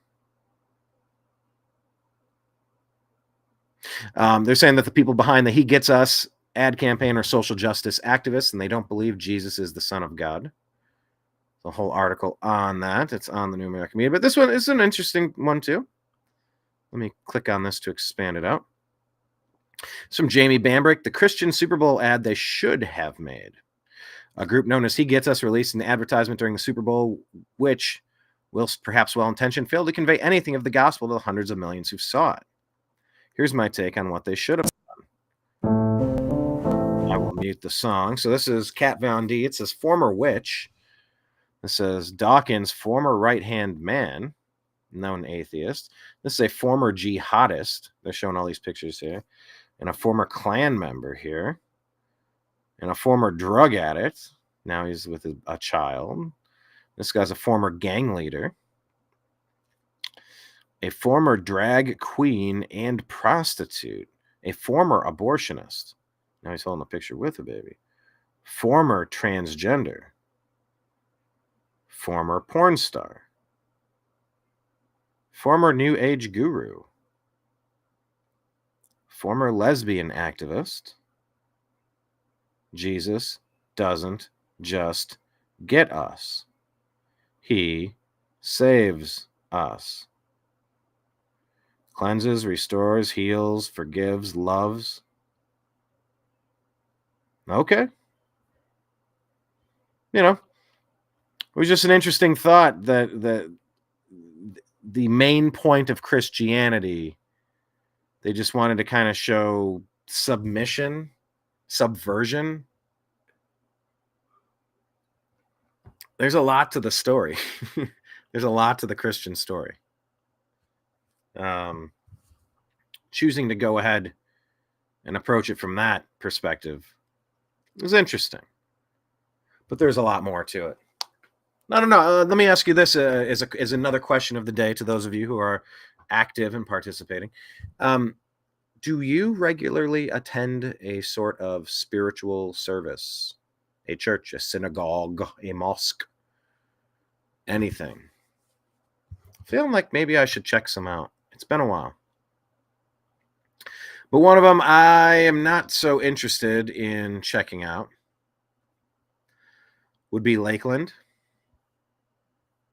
They're saying that the people behind the He Gets Us ad campaign are social justice activists, and they don't believe Jesus is the Son of God. The whole article on that. It's on the New American Media. But this one is an interesting one, too. Let me click on this to expand it out. It's from Jamie Bambrick. The Christian Super Bowl ad they should have made. A group known as He Gets Us released an advertisement during the Super Bowl, which, whilst perhaps well-intentioned, failed to convey anything of the gospel to the hundreds of millions who saw it. Here's my take on what they should have done. I will mute the song. So this is Kat Von D. It says, former witch. This says, Dawkins, former right-hand man, known atheist. This is a former jihadist. They're showing all these pictures here. And a former Klan member here. And a former drug addict. Now he's with a child. This guy's a former gang leader. A former drag queen and prostitute. A former abortionist. Now he's holding a picture with a baby. Former transgender. Former porn star. Former New Age guru. Former lesbian activist. Jesus doesn't just get us. He saves us. Cleanses, restores, heals, forgives, loves. Okay. You know, it was just an interesting thought that the main point of Christianity, they just wanted to kind of show submission, subversion. There's a lot to the story. There's a lot to the Christian story. Choosing to go ahead and approach it from that perspective is interesting. But there's a lot more to it. I don't know. Let me ask you this as another question of the day to those of you who are active and participating. Do you regularly attend a sort of spiritual service? A church, a synagogue, a mosque, anything? Feeling like maybe I should check some out. It's been a while. But one of them I am not so interested in checking out would be Lakeland.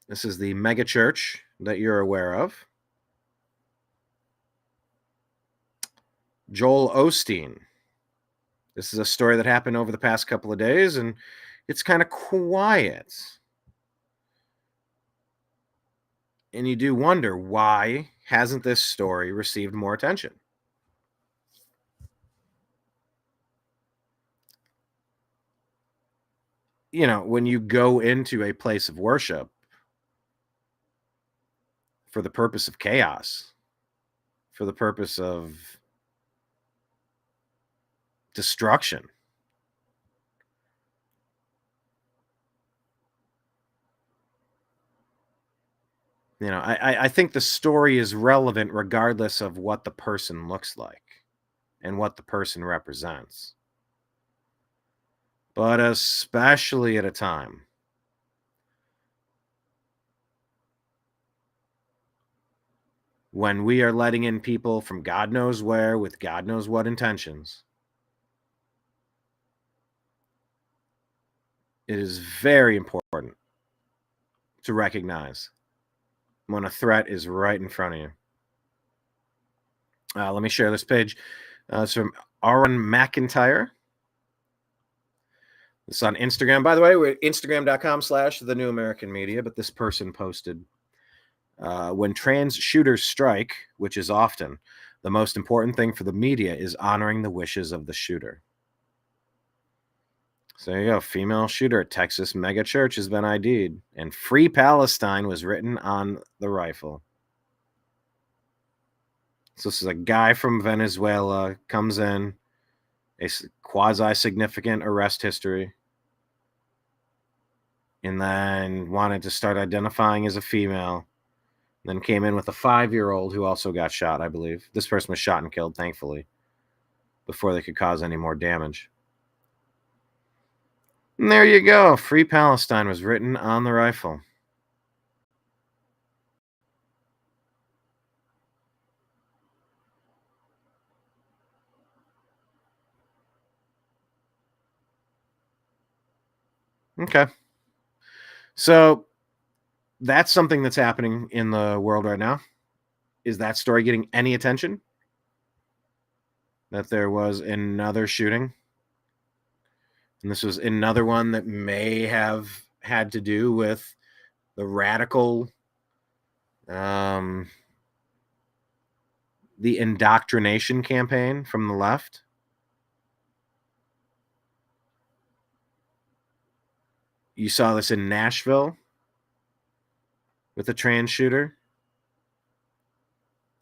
This is the mega church that you're aware of. Joel Osteen. This is a story that happened over the past couple of days, and it's kind of quiet. And you do wonder, why hasn't this story received more attention? You know, when you go into a place of worship for the purpose of chaos, for the purpose of destruction, you know, I think the story is relevant regardless of what the person looks like and what the person represents. But especially at a time when we are letting in people from God knows where with God knows what intentions, it is very important to recognize when a threat is right in front of you. Let me share this page. It's from Aaron McIntyre. This is on Instagram, by the way. We're at Instagram.com/The New American Media. But this person posted, when trans shooters strike, which is often, the most important thing for the media is honoring the wishes of the shooter. So there you go. Female shooter at Texas mega church has been ID'd, and Free Palestine was written on the rifle. So this is a guy from Venezuela, comes in, a quasi-significant arrest history, and then wanted to start identifying as a female, then came in with a 5-year-old who also got shot, I believe. This person was shot and killed, thankfully, before they could cause any more damage. And there you go. Free Palestine was written on the rifle. Okay. So that's something that's happening in the world right now. Is that story getting any attention? That there was another shooting? And this was another one that may have had to do with the radical, the indoctrination campaign from the left. You saw this in Nashville with a trans shooter.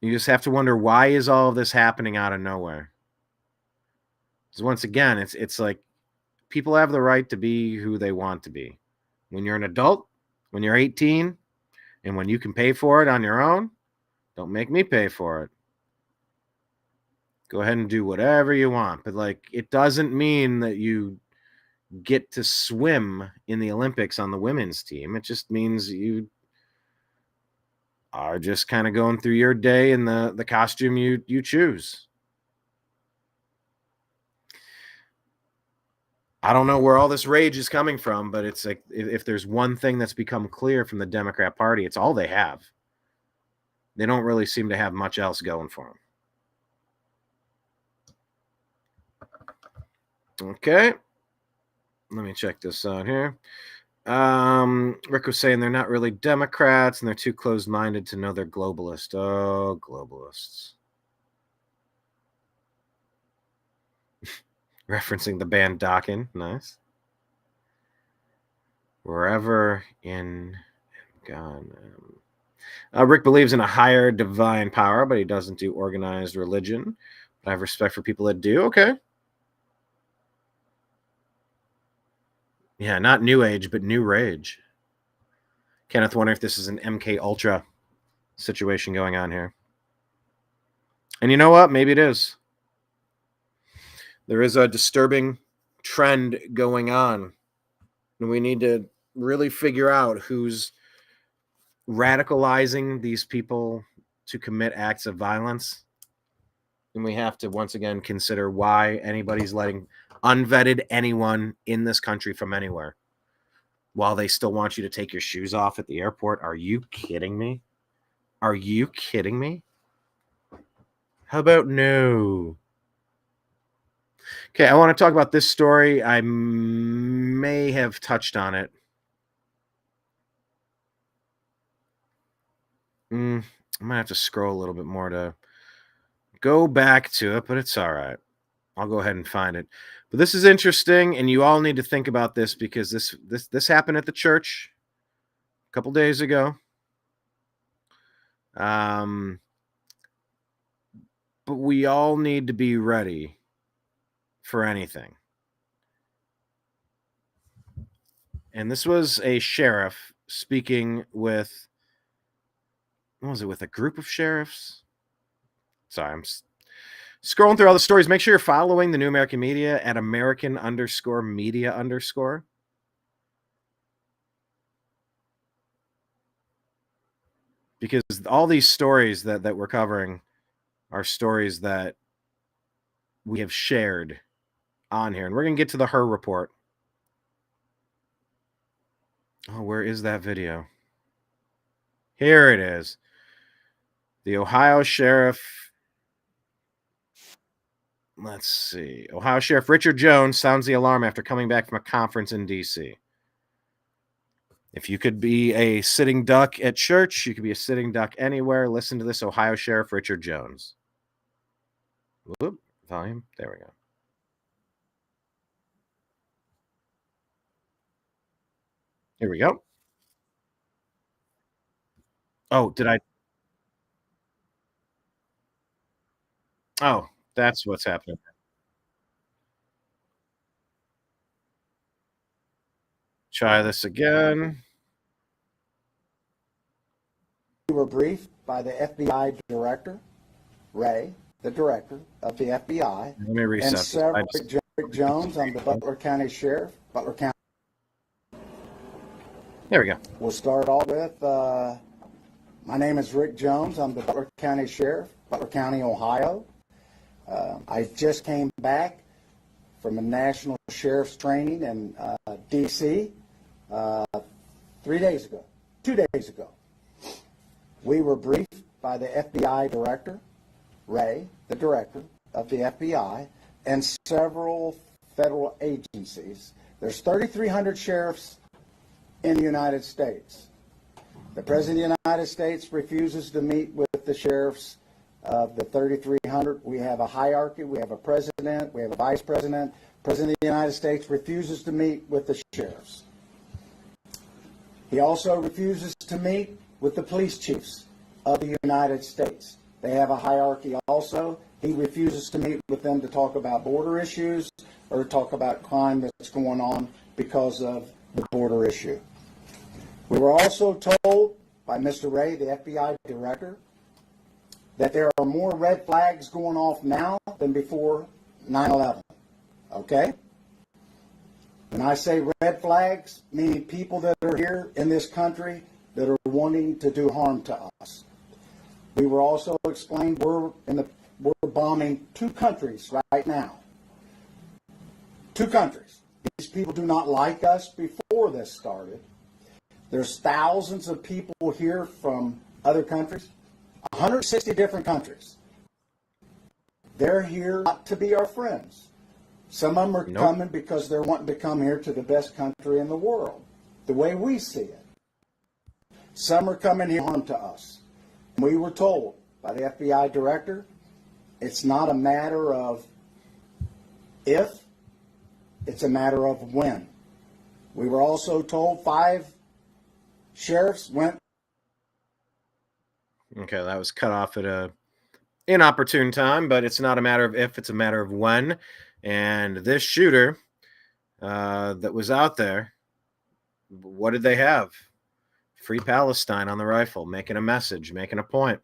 You just have to wonder, why is all of this happening out of nowhere? Because once again, it's like people have the right to be who they want to be. When you're an adult, when you're 18, and when you can pay for it on your own, don't make me pay for it. Go ahead and do whatever you want. But like, it doesn't mean that you get to swim in the Olympics on the women's team. It just means you are just kind of going through your day in the costume you choose. I don't know where all this rage is coming from, but it's like, if there's one thing that's become clear from the Democrat Party, it's all they have. They don't really seem to have much else going for them. Okay. Let me check this out here. Rick was saying they're not really Democrats and they're too closed-minded to know they're globalists. Oh, globalists. Referencing the band Dokken. Nice. Wherever in God. Rick believes in a higher divine power, but he doesn't do organized religion. I have respect for people that do. Okay. Yeah, not New Age, but New Rage. Kenneth, wonder if this is an MK Ultra situation going on here. And you know what? Maybe it is. There is a disturbing trend going on. And we need to really figure out who's radicalizing these people to commit acts of violence. And we have to once again consider why anybody's letting unvetted anyone in this country from anywhere while they still want you to take your shoes off at the airport. Are you kidding me? Are you kidding me? How about no? Okay, I want to talk about this story. I may have touched on it. I might have to scroll a little bit more to go back to it, but it's all right. I'll go ahead and find it. But this is interesting, and you all need to think about this because this happened at the church a couple days ago. But we all need to be ready for anything. And this was a sheriff speaking with, what was it, with a group of sheriffs? Sorry, I'm scrolling through all the stories. Make sure you're following the New American Media at American_media_. Because all these stories that we're covering are stories that we have shared on here. And we're going to get to the Hur Report. Oh, where is that video? Here it is. The Ohio sheriff. Let's see. Ohio Sheriff Richard Jones sounds the alarm after coming back from a conference in D.C. If you could be a sitting duck at church, you could be a sitting duck anywhere. Listen to this Ohio Sheriff Richard Jones. Whoop, volume. There we go. Here we go. Oh, did I? Oh, that's what's happening. Try this again. We were briefed by the FBI director, Ray, the director of the FBI, Let me reset and this. several Rick Jones. I'm the Butler County Sheriff, Butler County. There we go. We'll start off with, my name is Rick Jones. I'm the Butler County Sheriff, Butler County, Ohio. I just came back from a national sheriff's training in D.C. 2 days ago. We were briefed by the FBI director, Ray, the director of the FBI, and several federal agencies. There's 3,300 sheriffs in the United States. The President of the United States refuses to meet with the sheriffs of the 3,300. We have a hierarchy. We have a president. We have a vice president. President of the United States refuses to meet with the sheriffs. He also refuses to meet with the police chiefs of the United States. They have a hierarchy also. He refuses to meet with them to talk about border issues or talk about crime that's going on because of the border issue. We were also told by Mr. Ray, the FBI director, that there are more red flags going off now than before 9/11. Okay? When I say red flags, meaning people that are here in this country that are wanting to do harm to us. We were also explained we're bombing 2 countries right now. 2 countries. These people do not like us before this started. There's thousands of people here from other countries, 160 different countries. They're here not to be our friends. Some of them are coming because they're wanting to come here to the best country in the world, the way we see it. Some are coming here to harm to us. We were told by the FBI director, it's not a matter of if, it's a matter of when. We were also told 5 sheriffs went. Okay, that was cut off at a inopportune time, but it's not a matter of if, it's a matter of when. And this shooter that was out there, what did they have? Free Palestine on the rifle, making a message, making a point,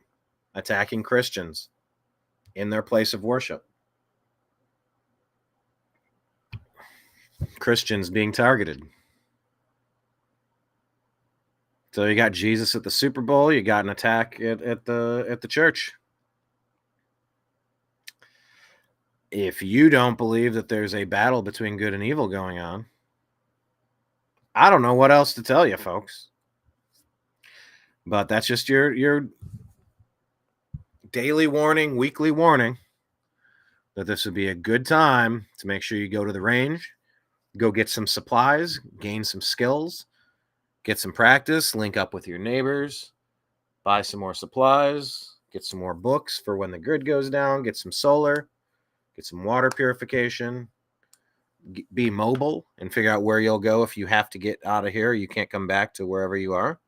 attacking Christians in their place of worship. Christians being targeted. So you got Jesus at the Super Bowl, you got an attack at the church. If you don't believe that there's a battle between good and evil going on, I don't know what else to tell you, folks. But that's just your daily warning, weekly warning that this would be a good time to make sure you go to the range, go get some supplies, gain some skills, get some practice, link up with your neighbors, buy some more supplies, get some more books for when the grid goes down, get some solar, get some water purification, be mobile and figure out where you'll go if you have to get out of here. You can't come back to wherever you are.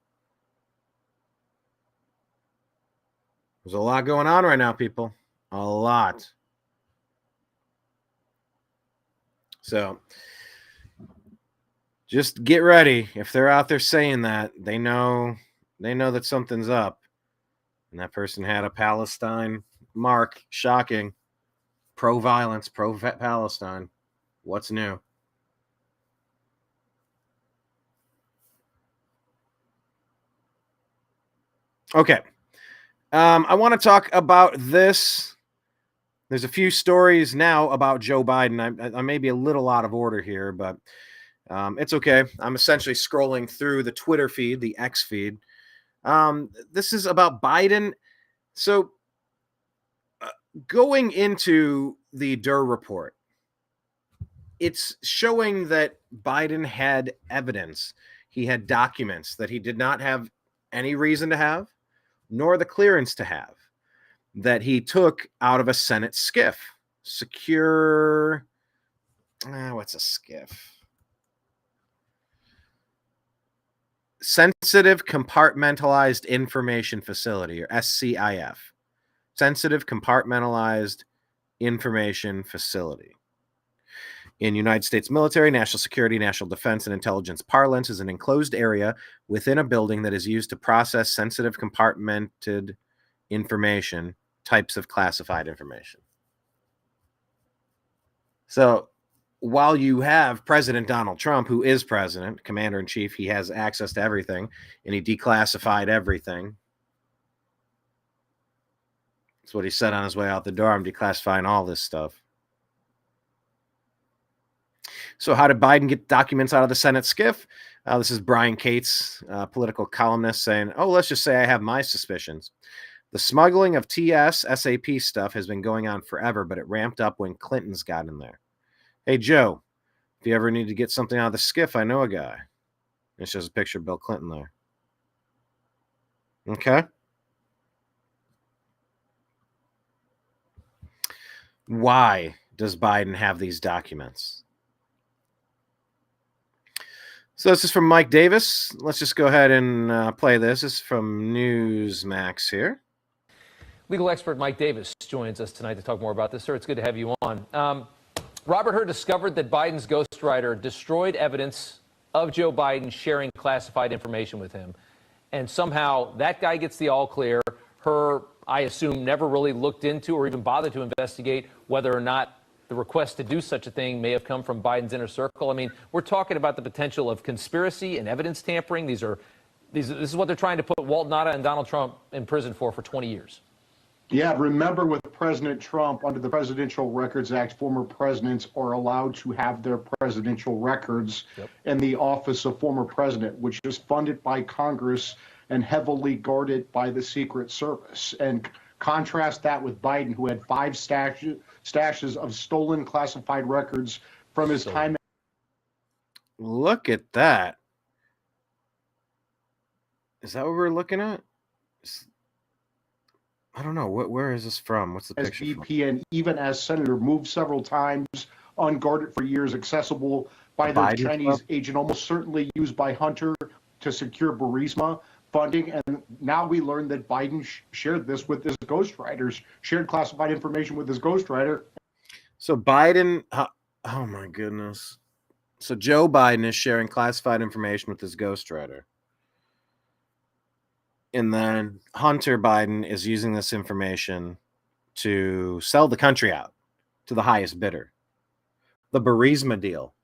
There's a lot going on right now, people. A lot. So just get ready. If they're out there saying that, they know that something's up. And that person had a Palestine mark. Shocking. Pro-violence, pro-Palestine. What's new? Okay. I want to talk about this. There's a few stories now about Joe Biden. I may be a little out of order here, but it's okay. I'm essentially scrolling through the Twitter feed, the X feed. This is about Biden. So going into the Hur Report. It's showing that Biden had evidence. He had documents that he did not have any reason to have, nor the clearance to have, that he took out of a Senate SCIF. Secure. What's a SCIF? Sensitive Compartmentalized Information Facility, or SCIF. Sensitive Compartmentalized Information Facility. In United States military, national security, national defense, and intelligence parlance is an enclosed area within a building that is used to process sensitive compartmented information, types of classified information. So while you have President Donald Trump, who is president, commander-in-chief, he has access to everything, and he declassified everything. That's what he said on his way out the door. I'm declassifying all this stuff. So how did Biden get documents out of the Senate SCIF? This is Brian Cates, political columnist, saying, let's just say I have my suspicions. The smuggling of TS, SAP stuff has been going on forever, but it ramped up when Clinton's got in there. Hey, Joe, if you ever need to get something out of the SCIF, I know a guy. It shows a picture of Bill Clinton there. Okay. Why does Biden have these documents? So this is from Mike Davis. Let's just go ahead and play this. This is from Newsmax here. Legal expert Mike Davis joins us tonight to talk more about this. Sir, it's good to have you on. Robert Hur discovered that Biden's ghostwriter destroyed evidence of Joe Biden sharing classified information with him. And somehow that guy gets the all clear. Hur, I assume, never really looked into or even bothered to investigate whether or not the request to do such a thing may have come from Biden's inner circle. I mean, we're talking about the potential of conspiracy and evidence tampering. This is what they're trying to put Walt Nauta and Donald Trump in prison for 20 years. Yeah, remember with President Trump, under the Presidential Records Act, former presidents are allowed to have their presidential records in the office of former president, which is funded by Congress and heavily guarded by the Secret Service. And contrast that with Biden, who had 5 stashes of stolen classified records from his time. Look at that. Is that what we're looking at? I don't know. Where is this from? What's the picture as VP and even as senator, moved several times, unguarded for years, accessible by the Chinese agent, almost certainly used by Hunter to secure Burisma funding. And now we learned that Biden shared this with his ghostwriters, shared classified information with his ghostwriter. So Biden, oh my goodness. So Joe Biden is sharing classified information with his ghostwriter. And then Hunter Biden is using this information to sell the country out to the highest bidder. The Burisma deal.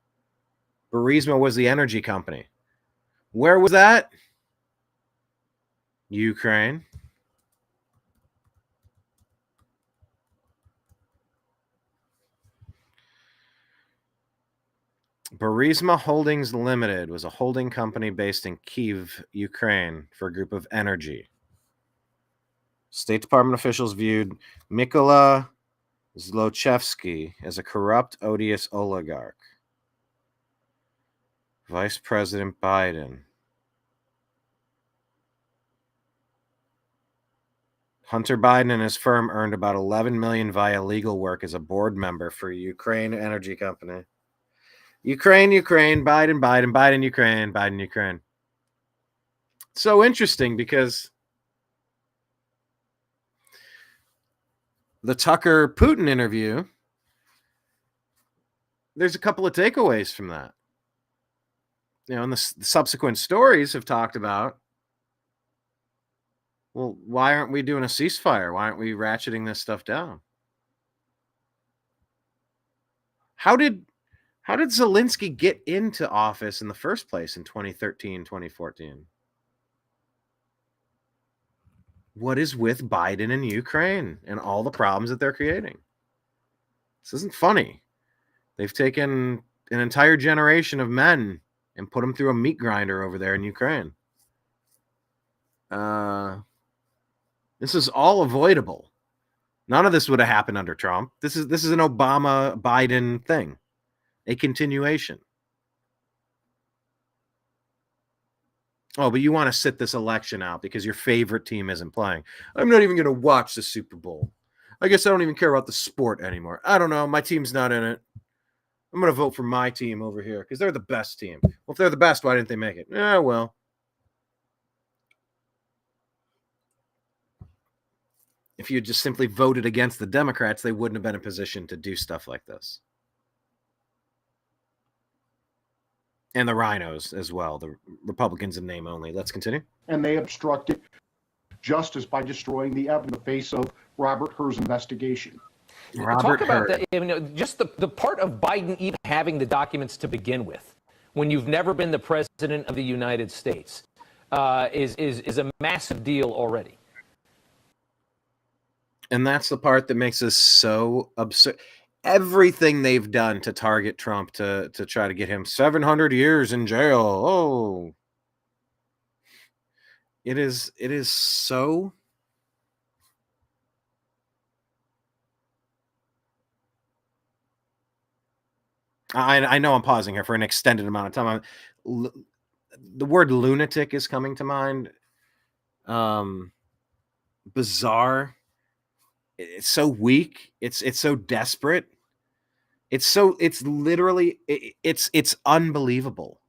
Burisma was the energy company. Where was that? Ukraine. Burisma Holdings Limited was a holding company based in Kyiv, Ukraine, for a group of energy. State Department officials viewed Mykola Zlochevsky as a corrupt, odious oligarch. Vice President Biden. Hunter Biden and his firm earned about $11 million via legal work as a board member for Ukraine Energy Company. Ukraine, Biden, Ukraine, Biden, Ukraine. So interesting because the Tucker Putin interview, there's a couple of takeaways from that. You know, and the subsequent stories have talked about, well, why aren't we doing a ceasefire? Why aren't we ratcheting this stuff down? How did Zelensky get into office in the first place in 2013, 2014? What is with Biden and Ukraine and all the problems that they're creating? This isn't funny. They've taken an entire generation of men and put them through a meat grinder over there in Ukraine. This is all avoidable. None of this would have happened under Trump. This is an Obama-Biden thing, a continuation. Oh, but you want to sit this election out because your favorite team isn't playing. I'm not even going to watch the Super Bowl. I guess I don't even care about the sport anymore. I don't know. My team's not in it. I'm going to vote for my team over here because they're the best team. Well, if they're the best, why didn't they make it? Yeah, well. If you had just simply voted against the Democrats, they wouldn't have been in a position to do stuff like this. And the rhinos as well, the Republicans in name only. Let's continue. And they obstructed justice by destroying the evidence in the face of Robert Hur's investigation. Talk about that. I mean, just the part of Biden even having the documents to begin with, when you've never been the president of the United States, is a massive deal already. And that's the part that makes us so absurd. Everything they've done to target Trump to try to get him 700 years in jail. Oh, it is so. I know I'm pausing here for an extended amount of time. The word lunatic is coming to mind. Bizarre. It's so weak. It's so desperate. It's literally unbelievable.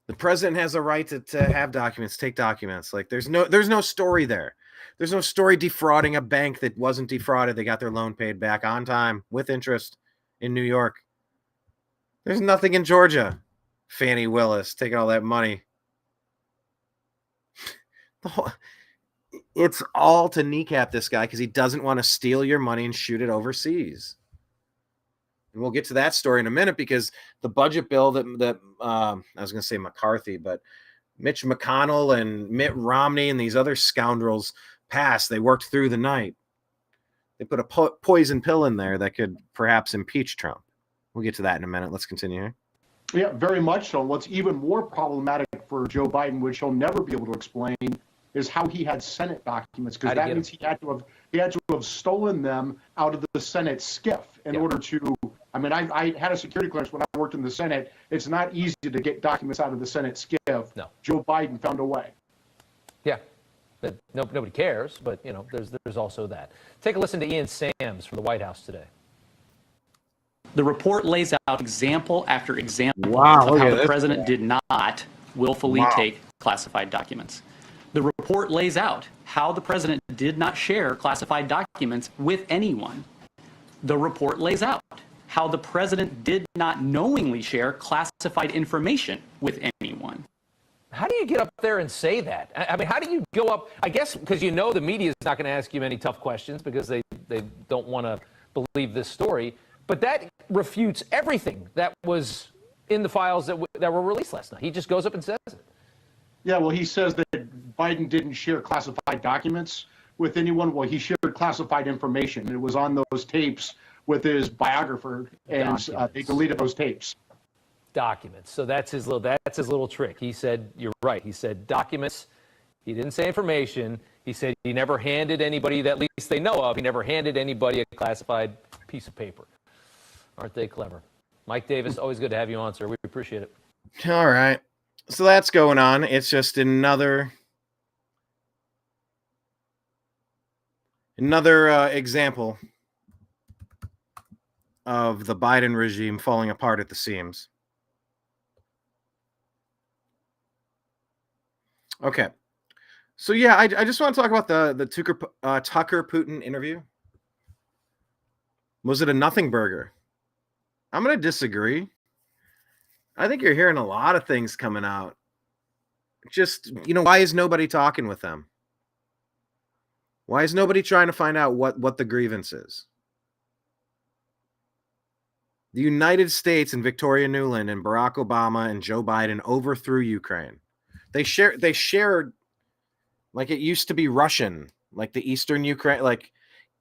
The president has a right to have documents, take documents. Like there's no story there. There's no story defrauding a bank that wasn't defrauded. They got their loan paid back on time with interest in New York. There's nothing in Georgia. Fannie Willis taking all that money. It's all to kneecap this guy because he doesn't want to steal your money and shoot it overseas. And we'll get to that story in a minute because the budget bill that I was going to say McCarthy, but Mitch McConnell and Mitt Romney and these other scoundrels passed. They worked through the night. They put a poison pill in there that could perhaps impeach Trump. We'll get to that in a minute. Let's continue here. Yeah, very much so. What's even more problematic for Joe Biden, which he'll never be able to explain, is how he had Senate documents, because that means he had to have stolen them out of the Senate SCIF in order to. I mean, I had a security clearance when I worked in the Senate. It's not easy to get documents out of the Senate SCIF. No. Joe Biden found a way. Yeah. Nobody cares, but there's also that. Take a listen to Ian Sams from the White House today. The report lays out example after example Wow, of how the president did not willfully take classified documents. The report lays out how the president did not share classified documents with anyone. The report lays out how the president did not knowingly share classified information with anyone. How do you get up there and say that? I mean, how do you go up? I guess because the media is not going to ask you many tough questions because they don't want to believe this story. But that refutes everything that was in the files that were released last night. He just goes up and says it. Yeah, well, he says that Biden didn't share classified documents with anyone. Well, he shared classified information. It was on those tapes with his biographer, and they deleted those tapes. Documents. So that's his little trick. He said, you're right. He said documents. He didn't say information. He said he never handed anybody, that at least they know of, he never handed anybody a classified piece of paper. Aren't they clever? Mike Davis, always good to have you on, sir. We appreciate it. All right. So that's going on. It's just another example of the Biden regime falling apart at the seams. Okay. So, yeah, I just want to talk about the Tucker Putin interview. Was it a nothing burger? I'm going to disagree. I think you're hearing a lot of things coming out. Just, why is nobody talking with them? Why is nobody trying to find out what the grievance is? The United States and Victoria Nuland and Barack Obama and Joe Biden overthrew Ukraine. They shared like it used to be Russian, like the Eastern Ukraine, like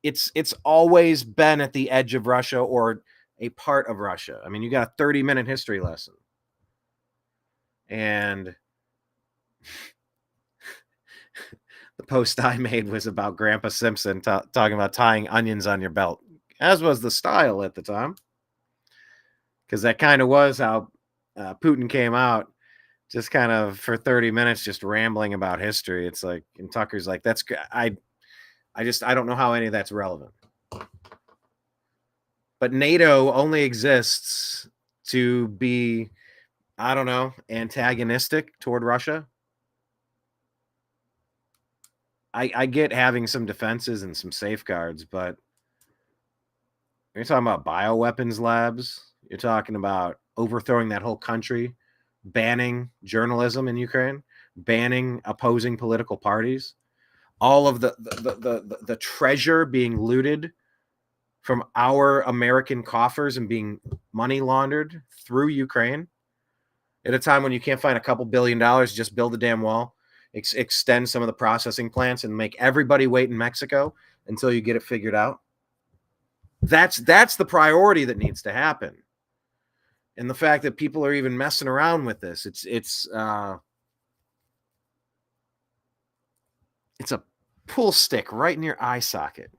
it's always been at the edge of Russia or a part of Russia. I mean, you got a 30-minute history lesson. And the post I made was about Grandpa Simpson talking about tying onions on your belt, as was the style at the time, because that kind of was how Putin came out, just kind of for 30 minutes, just rambling about history. It's like, and Tucker's like, I don't know how any of that's relevant. But NATO only exists to be, I don't know, antagonistic toward Russia. I get having some defenses and some safeguards, but you're talking about bioweapons labs. You're talking about overthrowing that whole country, banning journalism in Ukraine, banning opposing political parties, all of the treasure being looted from our American coffers and being money laundered through Ukraine at a time when you can't find a couple $1 billion, just build a damn wall, extend some of the processing plants and make everybody wait in Mexico until you get it figured out. That's the priority that needs to happen. And the fact that people are even messing around with this, it's a pull stick right in your eye socket.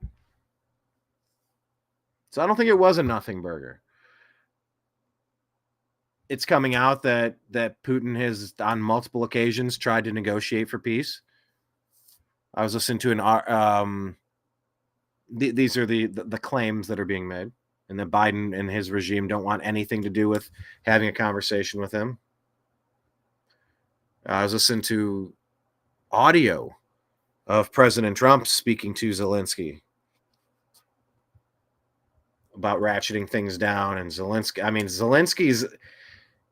So I don't think it was a nothing burger. It's coming out that Putin has on multiple occasions tried to negotiate for peace. I was listening to these are the claims that are being made, and that Biden and his regime don't want anything to do with having a conversation with him. I was listening to audio of President Trump speaking to Zelensky about ratcheting things down, and Zelensky's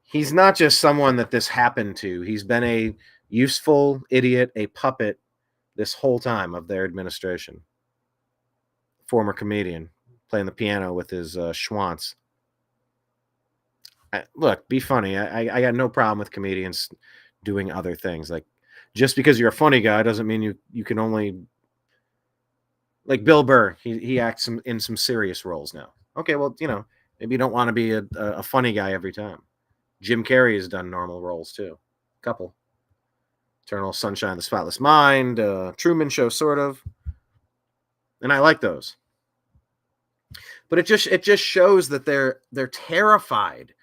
he's not just someone that this happened to. He's been a useful idiot, a puppet this whole time of their administration. Former comedian playing the piano with his schwantz. Look, be funny. I got no problem with comedians doing other things. Like, just because you're a funny guy doesn't mean you can only, like Bill Burr. He acts in some serious roles now. Okay, well, maybe you don't want to be a funny guy every time. Jim Carrey has done normal roles too. Couple. Eternal Sunshine of the Spotless Mind, Truman Show, sort of. And I like those. But it just shows that they're terrified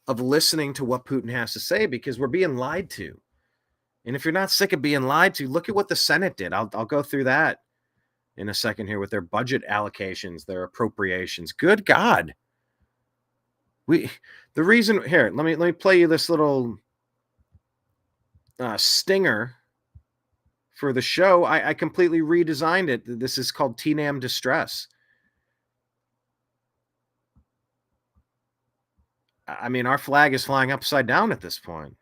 of listening to what Putin has to say, because we're being lied to. And if you're not sick of being lied to, look at what the Senate did. I'll go through that in a second here with their budget allocations, their appropriations. Good God. Let me play you this little stinger for the show. I completely redesigned it. This is called TNAM Distress. I mean, our flag is flying upside down at this point.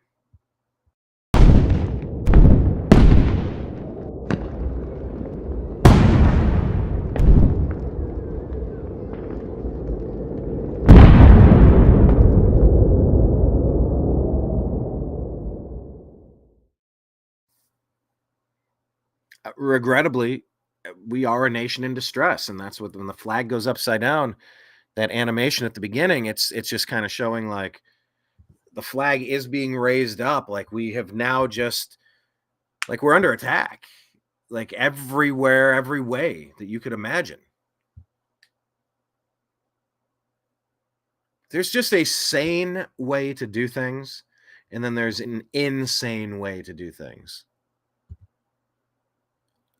Regrettably, we are a nation in distress, and that's what, when the flag goes upside down, that animation at the beginning, it's just kind of showing like the flag is being raised up, like we have now just, like, we're under attack, like everywhere, every way that you could imagine. There's just a sane way to do things, and then there's an insane way to do things.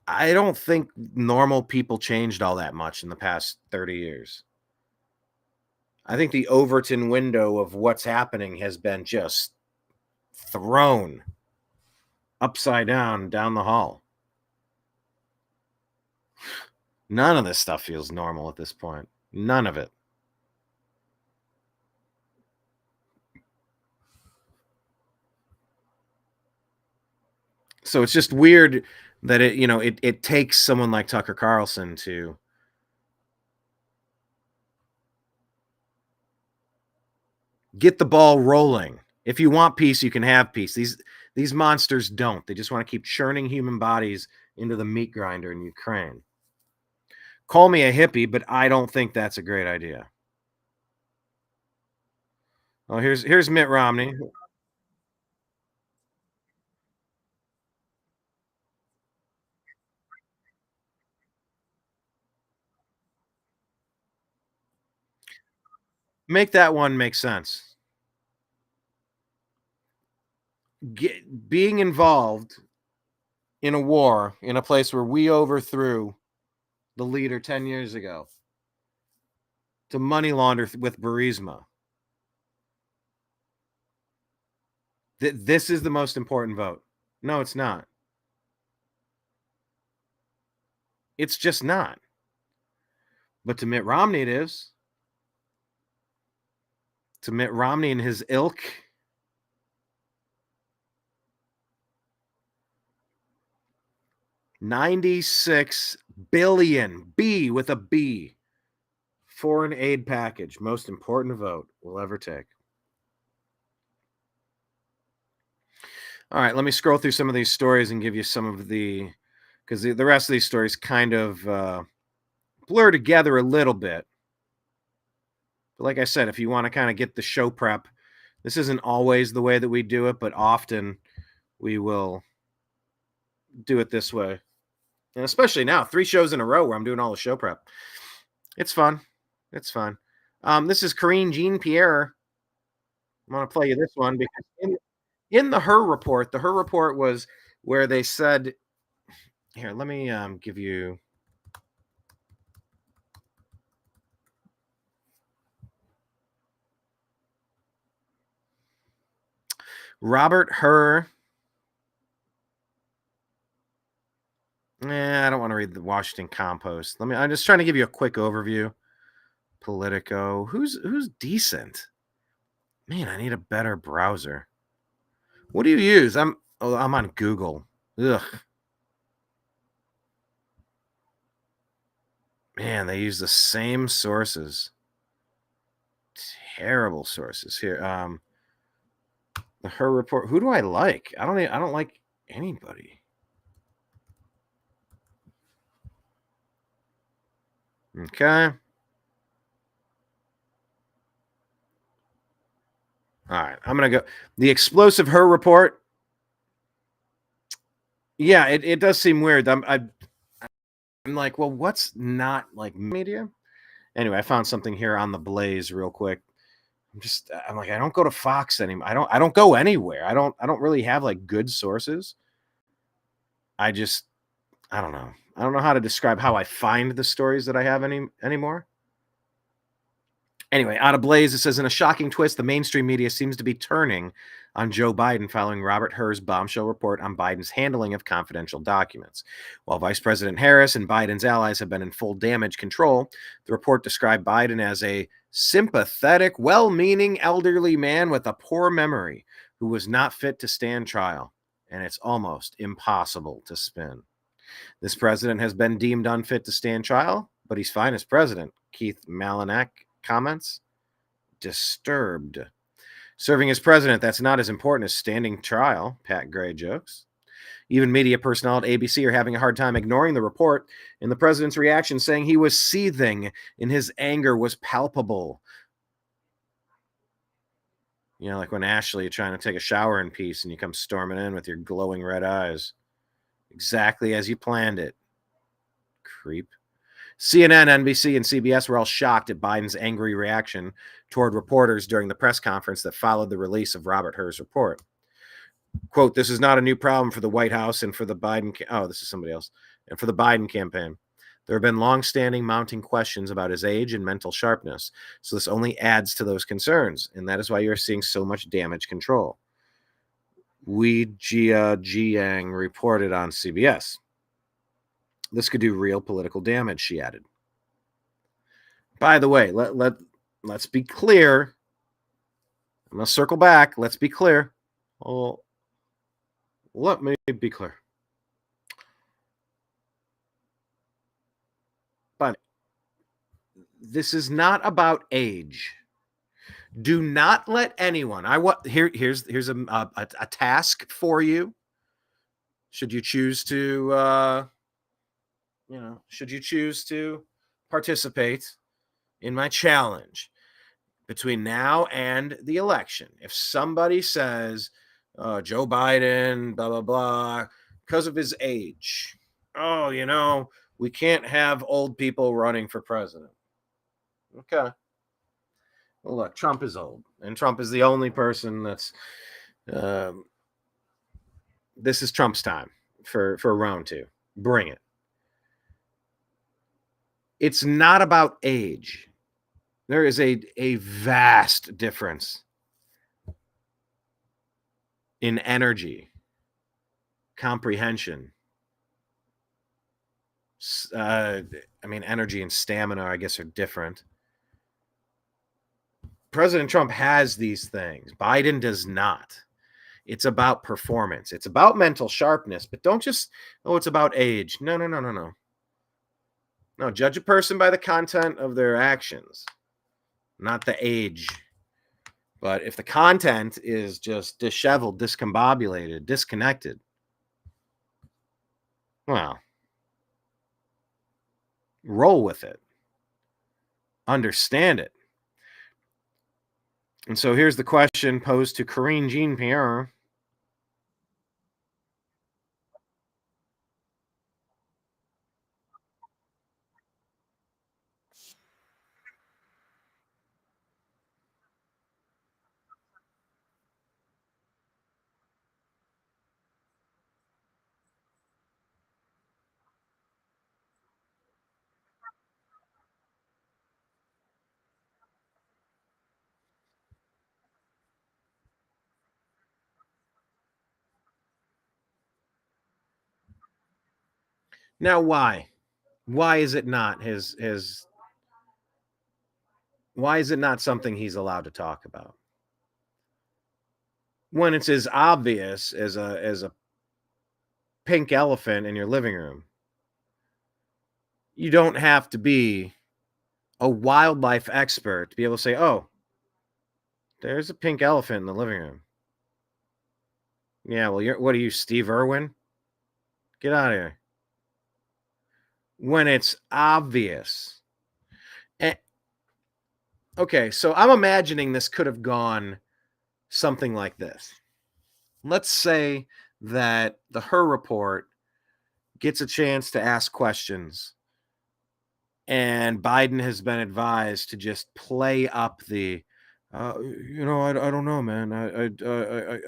I don't think normal people changed all that much in the past 30 years. I think the Overton window of what's happening has been just thrown upside down the hall. None of this stuff feels normal at this point. None of it. So it's just weird that it takes someone like Tucker Carlson to get the ball rolling. If you want peace, you can have peace. These monsters don't. They just want to keep churning human bodies into the meat grinder in Ukraine. Call me a hippie, but I don't think that's a great idea. Oh, here's Mitt Romney. Make that one make sense. Being involved in a war in a place where we overthrew the leader 10 years ago to money launder with Burisma. This is the most important vote. No, it's not. It's just not. But to Mitt Romney, it is. To Mitt Romney and his ilk. $96 billion, B with a B, foreign aid package. Most important vote we'll ever take. All right, let me scroll through some of these stories and give you some of the, because the rest of these stories kind of blur together a little bit. But like I said, if you want to kind of get the show prep, this isn't always the way that we do it, but often we will do it this way. And especially now, 3 shows in a row where I'm doing all the show prep. It's fun. It's fun. This is Karine Jean-Pierre. I'm going to play you this one because in the Hur Report, the Hur Report was where they said, here, let me give you. Robert Hur. I don't want to read the Washington Compost. I'm just trying to give you a quick overview. Politico. Who's decent? Man, I need a better browser. What do you use? I'm on Google. Ugh. Man, they use the same sources. Terrible sources here. The Hur Report. Who do I like? I don't like anybody. Okay. All right, I'm going to go. The explosive Hur Report. Yeah, it does seem weird. I'm like, well, what's not like media? Anyway, I found something here on the Blaze real quick. I'm like, I don't go to Fox anymore. I don't go anywhere. I don't really have like good sources. I don't know. I don't know how to describe how I find the stories that I have anymore. Anyway, out of Blaze, it says, in a shocking twist, the mainstream media seems to be turning on Joe Biden following Robert Hur's bombshell report on Biden's handling of confidential documents. While Vice President Harris and Biden's allies have been in full damage control, the report described Biden as a sympathetic, well-meaning elderly man with a poor memory who was not fit to stand trial, and it's almost impossible to spin. This president has been deemed unfit to stand trial, but he's fine as president, Keith Malinak comments. Disturbed. Serving as president, that's not as important as standing trial, Pat Gray jokes. Even media personnel at ABC are having a hard time ignoring the report, and the president's reaction saying he was seething and his anger was palpable. You know, like when Ashley, you're trying to take a shower in peace and you come storming in with your glowing red eyes. Exactly as you planned it. Creep. CNN, NBC, and CBS were all shocked at Biden's angry reaction toward reporters during the press conference that followed the release of Robert Hur's report. Quote, this is not a new problem for the White House and for the Biden. This is somebody else. And for the Biden campaign. There have been long-standing mounting questions about his age and mental sharpness. So this only adds to those concerns. And that is why you're seeing so much damage control. Wee Jia Jiang reported on CBS. This could do real political damage, she added. By the way, let's be clear. I'm going to circle back. Let's be clear. Oh, let me be clear. But this is not about age. Do not let anyone. Here's a task for you. Should you choose to should you choose to participate in my challenge between now and the election, if somebody says, Joe Biden, blah, blah, blah, because of his age, we can't have old people running for president. Okay. Well, look, Trump is old, and Trump is the only person that's. This is Trump's time for round two. Bring it. It's not about age. There is a vast difference in energy, comprehension. Energy and stamina, I guess, are different. President Trump has these things. Biden does not. It's about performance. It's about mental sharpness, but don't just, it's about age. No. No, judge a person by the content of their actions, not the age. But if the content is just disheveled, discombobulated, disconnected, well, roll with it. Understand it. And so here's the question posed to Karine Jean-Pierre. Now, why? Why is it not his? Why is it not something he's allowed to talk about? When it's as obvious as a pink elephant in your living room. You don't have to be a wildlife expert to be able to say, oh, there's a pink elephant in the living room. Yeah, well, what are you, Steve Irwin? Get out of here. When it's obvious. Okay, so I'm imagining this could have gone something like this. Let's say that the Hur Report gets a chance to ask questions, and Biden has been advised to just play up the, I don't know, man. I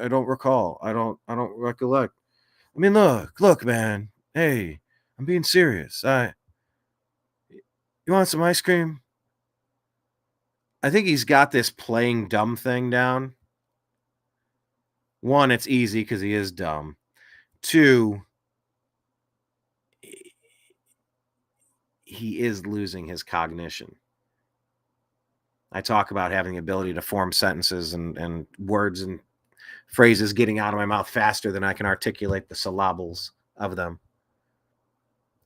don't recall. I don't recollect. I mean, look, man. Hey, I'm being serious. You want some ice cream? I think he's got this playing dumb thing down. One, it's easy because he is dumb. Two, he is losing his cognition. I talk about having the ability to form sentences and words and phrases getting out of my mouth faster than I can articulate the syllables of them.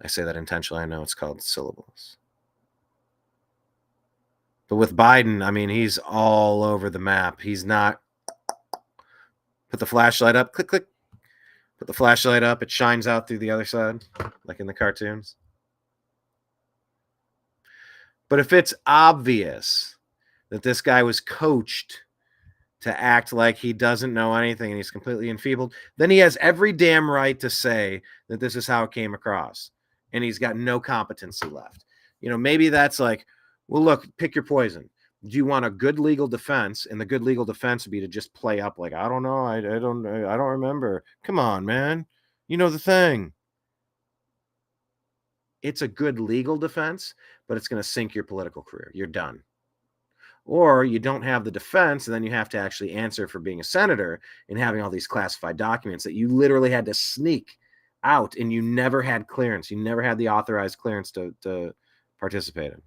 I say that intentionally. I know it's called syllables. But with Biden, I mean, he's all over the map. He's not. Put the flashlight up, click, click. Put the flashlight up, it shines out through the other side, like in the cartoons. But if it's obvious that this guy was coached to act like he doesn't know anything and he's completely enfeebled, then he has every damn right to say that this is how it came across. And he's got no competency left. Maybe that's like, well, look, pick your poison. Do you want a good legal defense? And the good legal defense would be to just play up like, I don't know. I don't remember. Come on, man. You know the thing. It's a good legal defense, but it's going to sink your political career. You're done. Or you don't have the defense, and then you have to actually answer for being a senator and having all these classified documents that you literally had to sneak out, and you never had clearance. You never had the authorized clearance to participate in.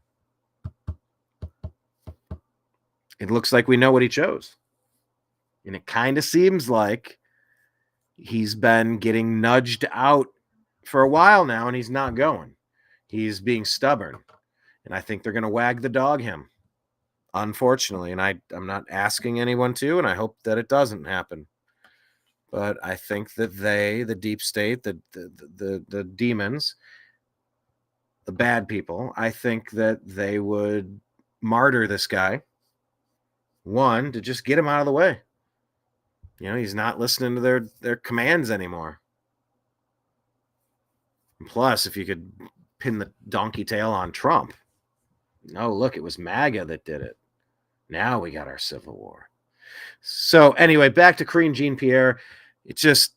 It looks like we know what he chose. And it kind of seems like he's been getting nudged out for a while now, and he's not going. He's being stubborn. And I think they're going to wag the dog him, unfortunately. And I'm not asking anyone to, and I hope that it doesn't happen. But I think that the deep state, the demons, the bad people, I think that they would martyr this guy. One, to just get him out of the way. He's not listening to their commands anymore. And plus, if you could pin the donkey tail on Trump. No, look, it was MAGA that did it. Now we got our civil war. So anyway, back to Karine Jean-Pierre. It's just,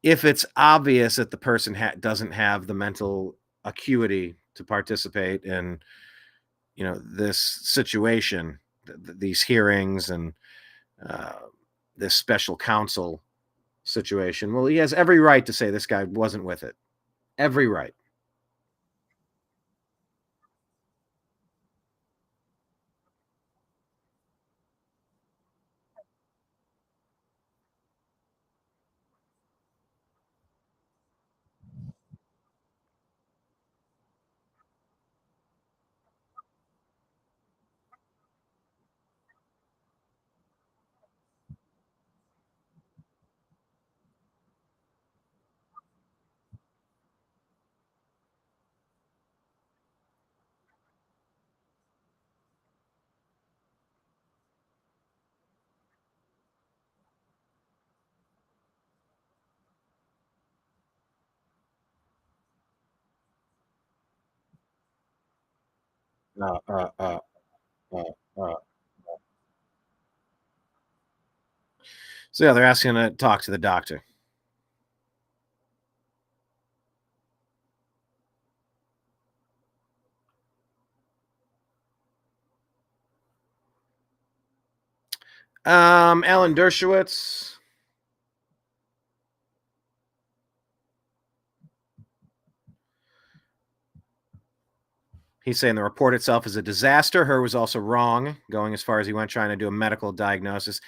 if it's obvious that the person doesn't have the mental acuity to participate in, this situation, these hearings and this special counsel situation, well, he has every right to say this guy wasn't with it. Every right. Uh, uh, uh, uh, uh. So yeah, they're asking to talk to the doctor. Alan Dershowitz. He's saying the report itself is a disaster. Hur was also wrong, going as far as he went trying to do a medical diagnosis.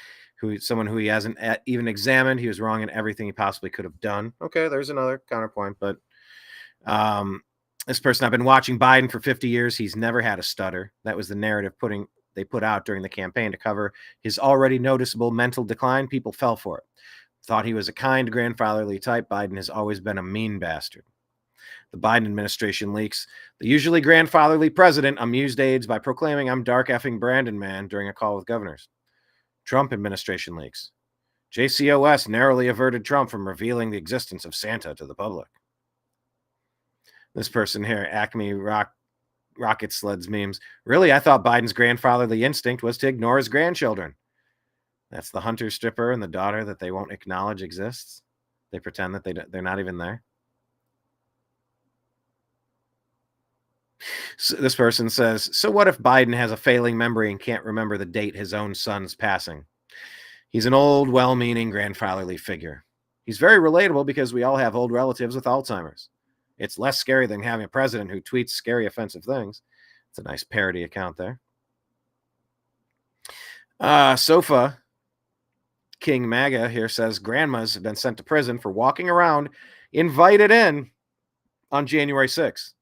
Someone who he hasn't even examined. He was wrong in everything he possibly could have done. Okay, there's another counterpoint. But this person, I've been watching Biden for 50 years. He's never had a stutter. That was the narrative they put out during the campaign to cover his already noticeable mental decline. People fell for it. Thought he was a kind, grandfatherly type. Biden has always been a mean bastard. The Biden administration leaks. The usually grandfatherly president amused aides by proclaiming, "I'm dark effing Brandon man," during a call with governors. Trump administration leaks. JCOS narrowly averted Trump from revealing the existence of Santa to the public. This person here, Acme Rocket Sleds memes. Really, I thought Biden's grandfatherly instinct was to ignore his grandchildren. That's the hunter stripper and the daughter that they won't acknowledge exists. They pretend that they're not even there. So this person says, so what if Biden has a failing memory and can't remember the date his own son's passing? He's an old, well-meaning grandfatherly figure. He's very relatable because we all have old relatives with Alzheimer's. It's less scary than having a president who tweets scary, offensive things. It's a nice parody account there. Sofa King MAGA here says grandmas have been sent to prison for walking around invited in on January 6th.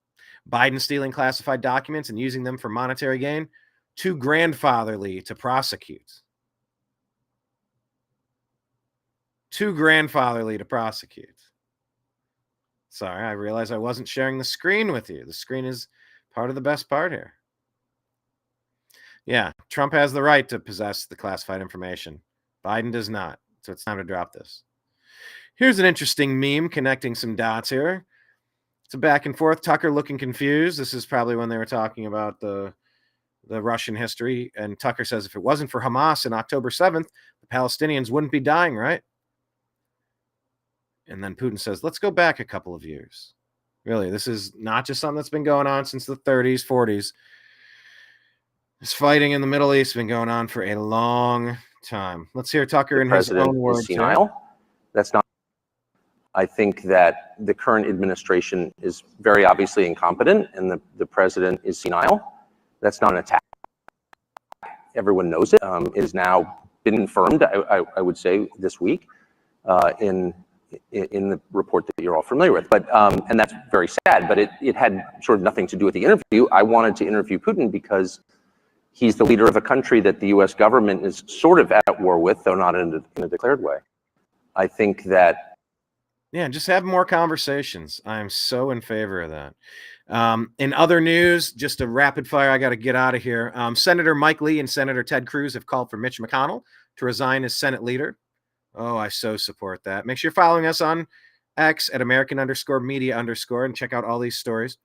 Biden stealing classified documents and using them for monetary gain, too grandfatherly to prosecute. Too grandfatherly to prosecute. Sorry, I realized I wasn't sharing the screen with you. The screen is part of the best part here. Yeah, Trump has the right to possess the classified information. Biden does not. So it's time to drop this. Here's an interesting meme connecting some dots here. It's a back and forth. Tucker looking confused. This is probably when they were talking about the Russian history. And Tucker says, if it wasn't for Hamas on October 7th, the Palestinians wouldn't be dying, right? And then Putin says, let's go back a couple of years. Really, this is not just something that's been going on since the 30s, 40s. This fighting in the Middle East has been going on for a long time. Let's hear Tucker in his own words. Senile. That's not. I think that the current administration is very obviously incompetent, and the president is senile. That's not an attack. Everyone knows it. It has now been confirmed, I would say, this week in the report that you're all familiar with. But and that's very sad. But it had sort of nothing to do with the interview. I wanted to interview Putin because he's the leader of a country that the U.S. government is sort of at war with, though not in a declared way. I think that. Yeah, just have more conversations. I'm so in favor of that. In other news, just a rapid fire, I got to get out of here. Senator Mike Lee and Senator Ted Cruz have called for Mitch McConnell to resign as Senate leader. Oh, I so support that. Make sure you're following us on X at American_media_ and check out all these stories.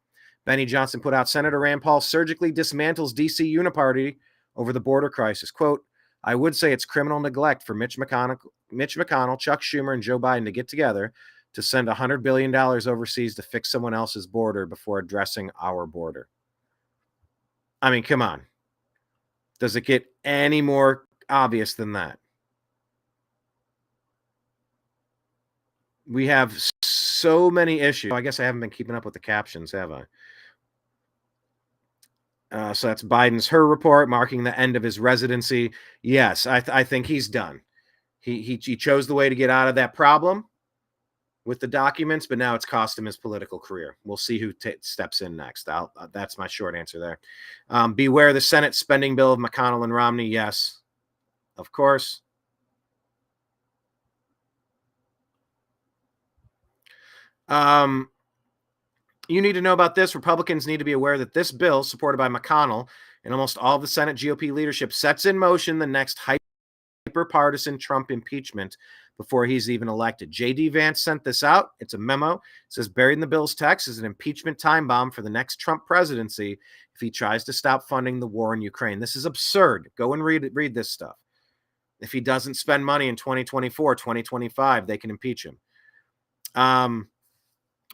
Benny Johnson put out Senator Rand Paul surgically dismantles DC Uniparty over the border crisis. Quote, I would say it's criminal neglect for Mitch McConnell, Chuck Schumer, and Joe Biden to get together to send $100 billion overseas to fix someone else's border before addressing our border. I mean, come on. Does it get any more obvious than that? We have so many issues. I guess I haven't been keeping up with the captions, have I? So that's Biden's Hur Report, marking the end of his residency. Yes, I think he's done. He chose the way to get out of that problem with the documents, but now it's cost him his political career. We'll see who steps in next. That's my short answer there. Beware the Senate spending bill of McConnell and Romney. Yes, of course. You need to know about this. Republicans need to be aware that this bill, supported by McConnell and almost all of the Senate GOP leadership, sets in motion the next hyper-partisan Trump impeachment before he's even elected. J.D. Vance sent this out. It's a memo. It says, buried in the bill's text is an impeachment time bomb for the next Trump presidency if he tries to stop funding the war in Ukraine. This is absurd. Go and read this stuff. If he doesn't spend money in 2024, 2025, they can impeach him.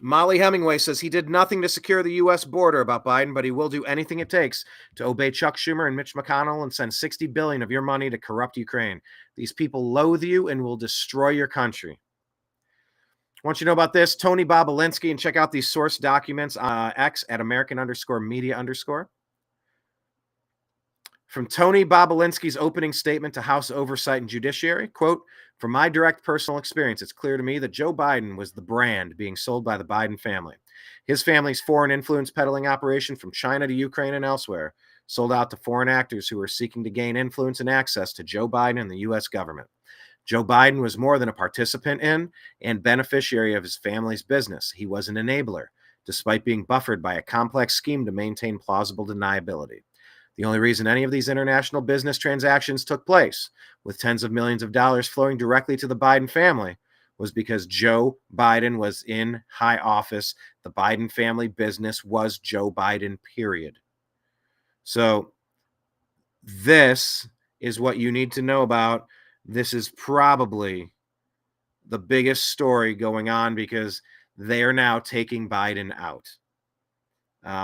Molly Hemingway says he did nothing to secure the U.S. border about Biden, but he will do anything it takes to obey Chuck Schumer and Mitch McConnell and send $60 billion of your money to corrupt Ukraine. These people loathe you and will destroy your country. I want you to know about this. Tony Bobulinski, and check out these source documents X at American_media_. From Tony Bobulinski's opening statement to House Oversight and Judiciary, quote, from my direct personal experience, it's clear to me that Joe Biden was the brand being sold by the Biden family. His family's foreign influence peddling operation from China to Ukraine and elsewhere sold out to foreign actors who were seeking to gain influence and access to Joe Biden and the U.S. government. Joe Biden was more than a participant in and beneficiary of his family's business. He was an enabler, despite being buffered by a complex scheme to maintain plausible deniability. The only reason any of these international business transactions took place, with tens of millions of dollars flowing directly to the Biden family, was because Joe Biden was in high office. The Biden family business was Joe Biden, period. So this is what you need to know about. This is probably the biggest story going on because they are now taking Biden out.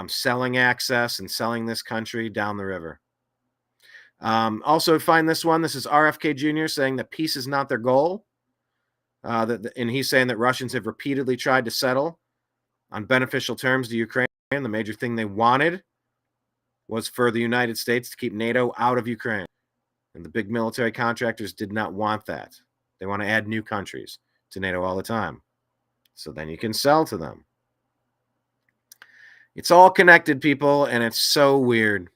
Selling access and selling this country down the river. Also, find this one. This is RFK Jr. saying that peace is not their goal. And he's saying that Russians have repeatedly tried to settle on beneficial terms to Ukraine. The major thing they wanted was for the United States to keep NATO out of Ukraine. And the big military contractors did not want that. They want to add new countries to NATO all the time. So then you can sell to them. It's all connected, people, and it's so weird.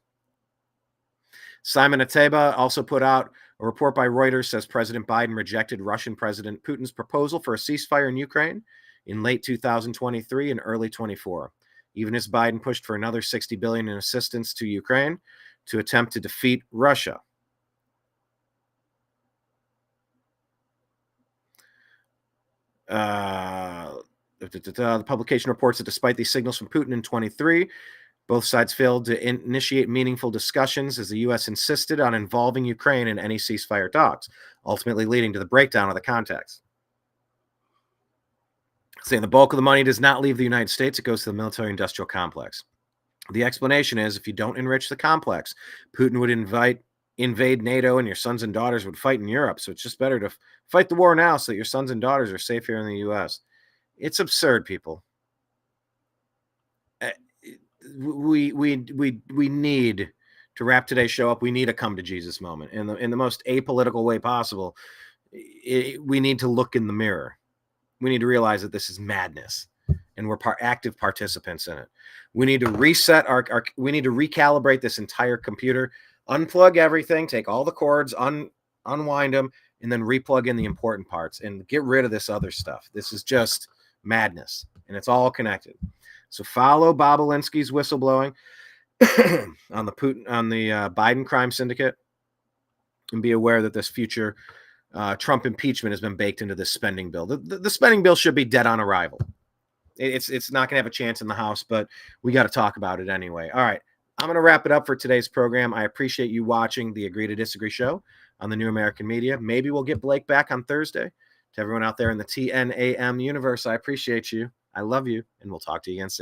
Simon Ateba also put out a report by Reuters, says President Biden rejected Russian President Putin's proposal for a ceasefire in Ukraine in late 2023 and early 24. Even as Biden pushed for another $60 billion in assistance to Ukraine to attempt to defeat Russia. The publication reports that despite these signals from Putin in 23, both sides failed to initiate meaningful discussions as the U.S. insisted on involving Ukraine in any ceasefire talks, ultimately leading to the breakdown of the contacts. Saying the bulk of the money does not leave the United States, it goes to the military-industrial complex. The explanation is if you don't enrich the complex, Putin would invade NATO and your sons and daughters would fight in Europe. So it's just better to fight the war now so that your sons and daughters are safe here in the U.S. It's absurd, people. We need to wrap today's show up. We need a come to Jesus moment in the most apolitical way possible. We need to look in the mirror. We need to realize that this is madness, and we're active participants in it. We need to reset we need to recalibrate this entire computer, unplug everything, take all the cords, unwind them, and then replug in the important parts and get rid of this other stuff. This is just madness, and it's all connected. So follow Bobulinski's whistleblowing on the Biden crime syndicate, and be aware that this future Trump impeachment has been baked into this spending bill. The spending bill should be dead on arrival. It's not going to have a chance in the House, but we got to talk about it anyway. All right, I'm going to wrap it up for today's program. I appreciate you watching the Agree to Disagree show on the New American Media. Maybe we'll get Blake back on Thursday. To everyone out there in the TNAM universe, I appreciate you. I love you, and we'll talk to you again soon.